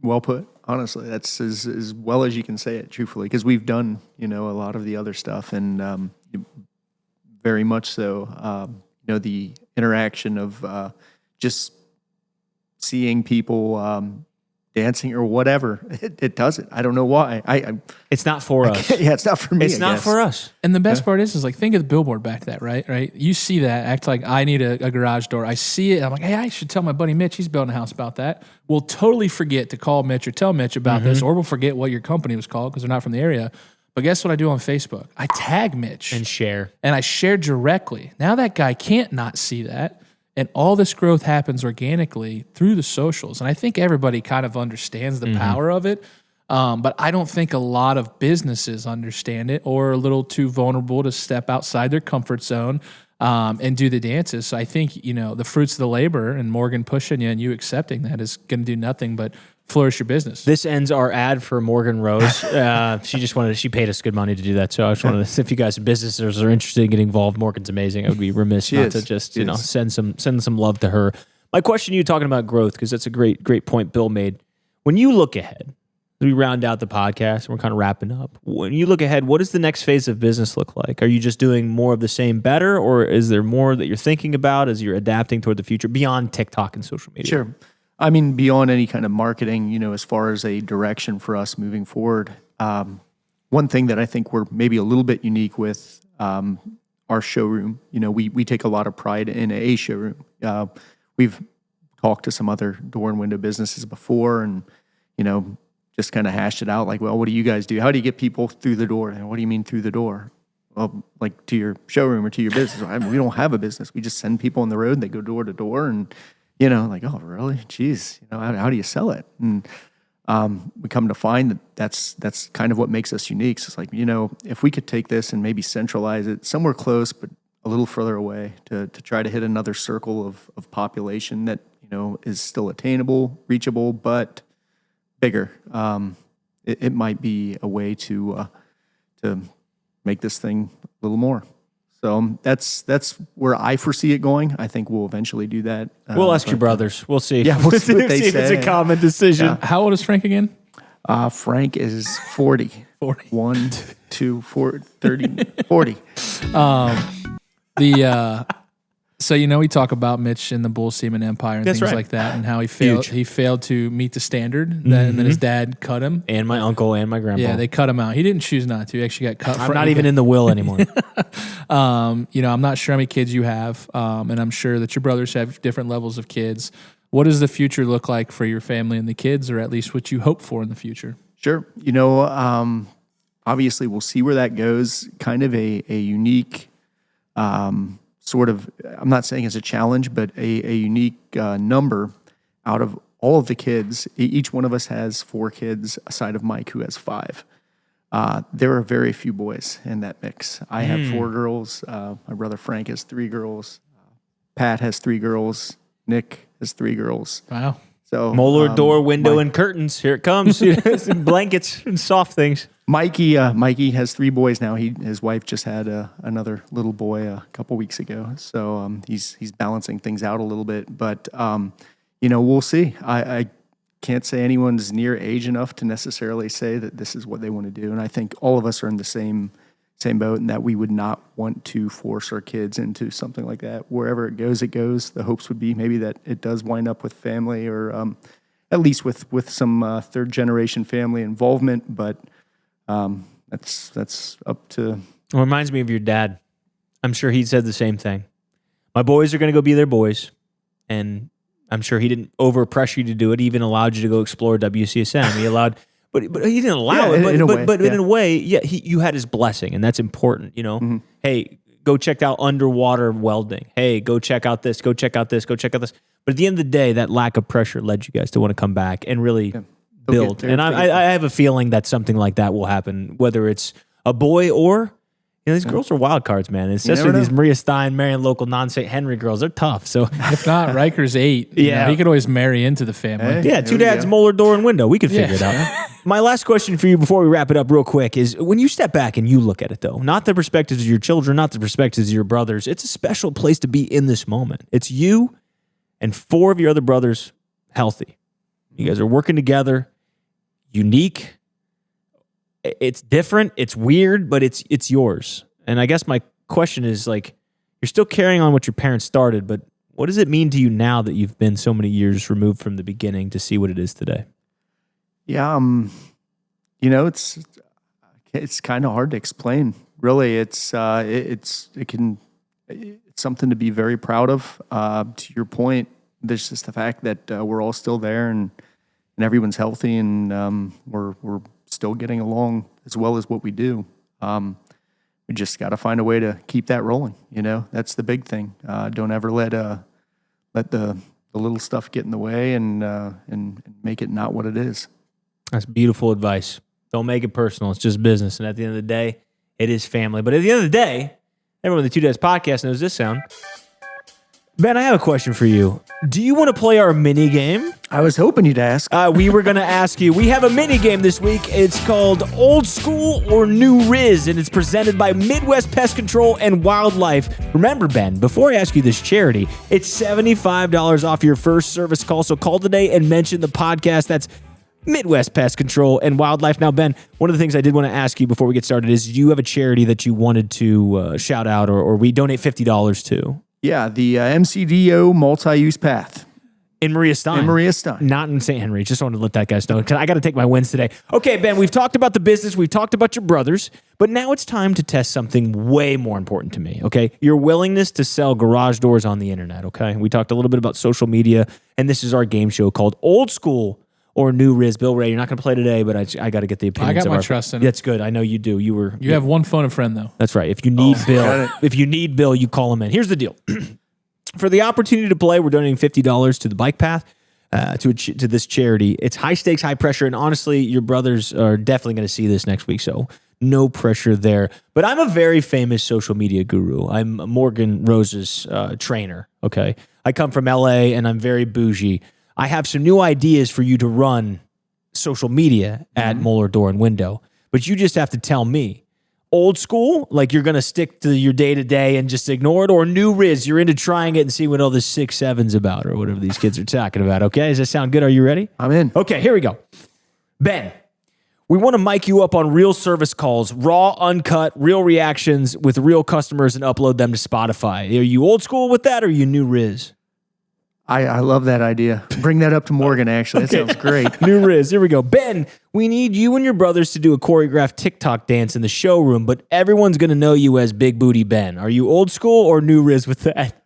well put. Honestly, that's as well as you can say it, truthfully, because we've done, a lot of the other stuff, and very much so, the interaction of just seeing people dancing or whatever, it does it. I don't know why. It's not for us. Yeah, it's not for me. It's I not guess. for us. And the best part is like, think of the billboard back to that, right? You see that, act like I need a garage door. I see it. I'm like, hey, I should tell my buddy Mitch. He's building a house about that. We'll totally forget to call Mitch or tell Mitch about this, or we'll forget what your company was called because they're not from the area. But guess what I do on Facebook? I tag Mitch. And share. And I share directly. Now that guy can't not see that. And all this growth happens organically through the socials. And I think everybody kind of understands the power of it. But I don't think a lot of businesses understand it or are a little too vulnerable to step outside their comfort zone and do the dances. So I think, the fruits of the labor and Morgan pushing you and you accepting that is going to do nothing but flourish your business. This ends our ad for Morgan Rose. She paid us good money to do that. So I just wanted to, if you guys are businesses are interested in getting involved, Morgan's amazing. I would be remiss not to just, send some love to her. My question to you, talking about growth, because that's a great point Bill made. When you look ahead, we round out the podcast and we're kind of wrapping up. When you look ahead, what does the next phase of business look like? Are you just doing more of the same better, or is there more that you're thinking about as you're adapting toward the future beyond TikTok and social media? Sure. I mean, beyond any kind of marketing, as far as a direction for us moving forward, one thing that I think we're maybe a little bit unique with our showroom, we take a lot of pride in a showroom. We've talked to some other door and window businesses before and, just kind of hashed it out like, well, what do you guys do? How do you get people through the door? And what do you mean through the door? Well, like to your showroom or to your business. We don't have a business. We just send people on the road. They go door to door and, like, oh, really? Jeez, how do you sell it? And we come to find that that's kind of what makes us unique. So it's like, if we could take this and maybe centralize it somewhere close, but a little further away to try to hit another circle of population that, is still attainable, reachable, but bigger. It might be a way to make this thing a little more. So that's where I foresee it going. I think we'll eventually do that. We'll ask your brothers. We'll see. Yeah, we'll see what they if it's say. a common decision. Yeah. How old is Frank again? Frank is 40. 40. 1, 2, 4, 30, 40. So we talk about Mitch and the Bull Seaman Empire and That's things right. like that, and how he failed. Huge. He failed to meet the standard, and then his dad cut him. And my uncle and my grandpa. Yeah, they cut him out. He didn't choose not to. He actually got cut. I'm not even in the will anymore. I'm not sure how many kids you have, and I'm sure that your brothers have different levels of kids. What does the future look like for your family and the kids, or at least what you hope for in the future? Sure. Obviously, we'll see where that goes. Kind of a unique sort of, I'm not saying it's a challenge, but a unique number out of all of the kids. Each one of us has 4 kids, aside of Mike, who has 5. There are very few boys in that mix. I have 4 girls. My brother Frank has 3 girls. Pat has 3 girls. Nick has 3 girls. Wow. So Moeller door, window, and curtains. Here it comes. And blankets and soft things. Mikey has 3 boys now. His wife just had another little boy a couple weeks ago. So he's balancing things out a little bit. But we'll see. I can't say anyone's near age enough to necessarily say that this is what they want to do. And I think all of us are in the same boat, and that we would not want to force our kids into something like that. Wherever it goes, it goes. The hopes would be maybe that it does wind up with family, or at least with some third generation family involvement. But that's up to. It reminds me of your dad. I'm sure he said the same thing. My boys are going to go be their boys, and I'm sure he didn't overpressure you to do it. He even allowed you to go explore WCSM. He allowed. But he didn't allow it. But in a way, you had his blessing, and that's important. Hey, go check out underwater welding. Hey, go check out this. Go check out this. Go check out this. But at the end of the day, that lack of pressure led you guys to want to come back and really built. And I have a feeling that something like that will happen, whether it's a boy or, these girls are wild cards, man. Especially these Maria Stein, Marion local non-St. Henry girls. They're tough. So if not, Riker's 8. Yeah. He could always marry into the family. yeah, 2 dads, Moeller Door and Window. We could figure it out. My last question for you before we wrap it up real quick is, when you step back and you look at it, though, not the perspectives of your children, not the perspectives of your brothers, it's a special place to be in this moment. It's you and 4 of your other brothers healthy. You guys are working together, unique. It's different, it's weird, but it's yours. And I guess my question is, like, you're still carrying on what your parents started, but what does it mean to you now that you've been so many years removed from the beginning to see what it is today? Yeah, it's kind of hard to explain. Really, it's something to be very proud of. To your point, there's just the fact that we're all still there and everyone's healthy and we're still getting along as well as what we do. We just got to find a way to keep that rolling. That's the big thing. Don't ever let the little stuff get in the way and make it not what it is. That's beautiful advice. Don't make it personal. It's just business. And at the end of the day, it is family. But at the end of the day, everyone on the 2 Dads podcast knows this sound. Ben, I have a question for you. Do you want to play our mini game? I was hoping you'd ask. We were going to ask you. We have a mini game this week. It's called Old School or New Riz, and it's presented by Midwest Pest Control and Wildlife. Remember, Ben, before I ask you this charity, it's $75 off your first service call. So call today and mention the podcast. That's Midwest Pest Control and Wildlife. Now, Ben, one of the things I did want to ask you before we get started is, do you have a charity that you wanted to shout out or we donate $50 to? Yeah, the MCDO multi-use path. In Maria Stein. Not in St. Henry. Just wanted to let that guy know, because I got to take my wins today. Okay, Ben, we've talked about the business. We've talked about your brothers. But now it's time to test something way more important to me, okay? Your willingness to sell garage doors on the internet, okay? We talked a little bit about social media, and this is our game show called Old School or New Riz. Bill Ray, you're not going to play today, but I got to get the opinions. I got my trust in it. That's good. I know you do. You have one phone a friend, though. That's right. If you need Bill, you call him in. Here's the deal. For the opportunity to play, we're donating $50 to the bike path, to this charity. It's high stakes, high pressure, and honestly, your brothers are definitely going to see this next week, so no pressure there. But I'm a very famous social media guru. I'm Morgan Rose's trainer, okay? I come from LA, and I'm very bougie. I have some new ideas for you to run social media at Moeller Door and Window, but you just have to tell me. Old school, like you're going to stick to your day-to-day and just ignore it, or new Riz, you're into trying it and see what all this 6-7's about or whatever these kids are talking about, okay? Does that sound good? Are you ready? I'm in. Okay, here we go. Ben, we want to mic you up on real service calls, raw, uncut, real reactions with real customers and upload them to Spotify. Are you old school with that or are you new Riz? I love that idea. Bring that up to Morgan, actually. That sounds great. New Riz. Here we go. Ben, we need you and your brothers to do a choreographed TikTok dance in the showroom, but everyone's going to know you as Big Booty Ben. Are you old school or new Riz with that?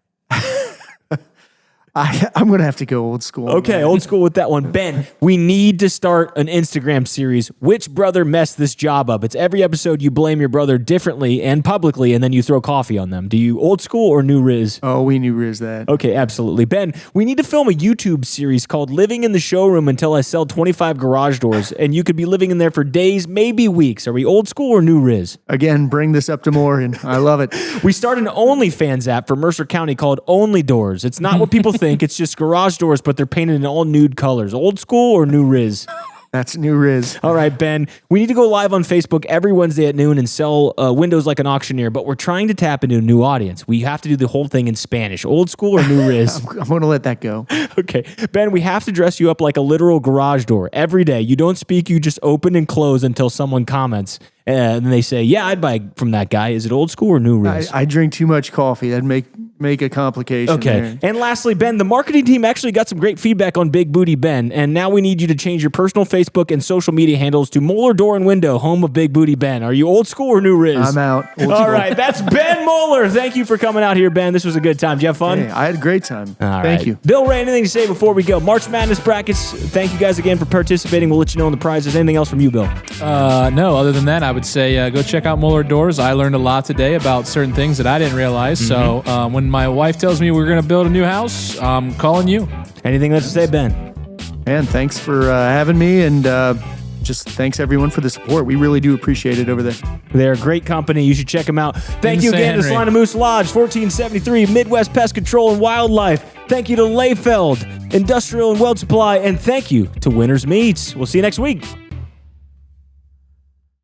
I'm going to have to go old school. Okay, man. old school with that one. Ben, we need to start an Instagram series. Which brother messed this job up? It's every episode you blame your brother differently and publicly, and then you throw coffee on them. Do you old school or new Riz? Oh, we new Riz that. Okay, absolutely. Ben, we need to film a YouTube series called Living in the Showroom Until I Sell 25 Garage Doors, and you could be living in there for days, maybe weeks. Are we old school or new Riz? Again, bring this up to Morgan. I love it. We started an OnlyFans app for Mercer County called Only Doors. It's not what people think. It's just garage doors, but they're painted in all nude colors. Old school or new Riz? That's new Riz. All right, Ben. We need to go live on Facebook every Wednesday at noon and sell windows like an auctioneer, but we're trying to tap into a new audience. We have to do the whole thing in Spanish. Old school or new Riz? I'm going to let that go. Okay. Ben, we have to dress you up like a literal garage door every day. You don't speak, you just open and close until someone comments. And they say, yeah, I'd buy from that guy. Is it old school or new Riz? I drink too much coffee. That'd make a complication. Okay. There. And lastly, Ben, the marketing team actually got some great feedback on Big Booty Ben, and now we need you to change your personal Facebook and social media handles to Moeller Door and Window, home of Big Booty Ben. Are you old school or new Riz? I'm out. All right. That's Ben Moeller. Thank you for coming out here, Ben. This was a good time. Did you have fun? Hey, I had a great time. All Thank right. you. Bill Ray, anything to say before we go? March Madness brackets. Thank you guys again for participating. We'll let you know on the prizes. Anything else from you, Bill? No, other than that, I would say go check out Moeller Doors. I learned a lot today about certain things that I didn't realize. So when my wife tells me we're going to build a new house, I'm calling you. Anything else to say, Ben? And thanks for having me, and just thanks everyone for the support. We really do appreciate it over there. They're a great company. You should check them out. Thank you St. again to Henry. Salina Moose Lodge, 1473 Midwest Pest Control and Wildlife. Thank you to Layfeld Industrial and Weld Supply, and thank you to Winners Meats. We'll see you next week.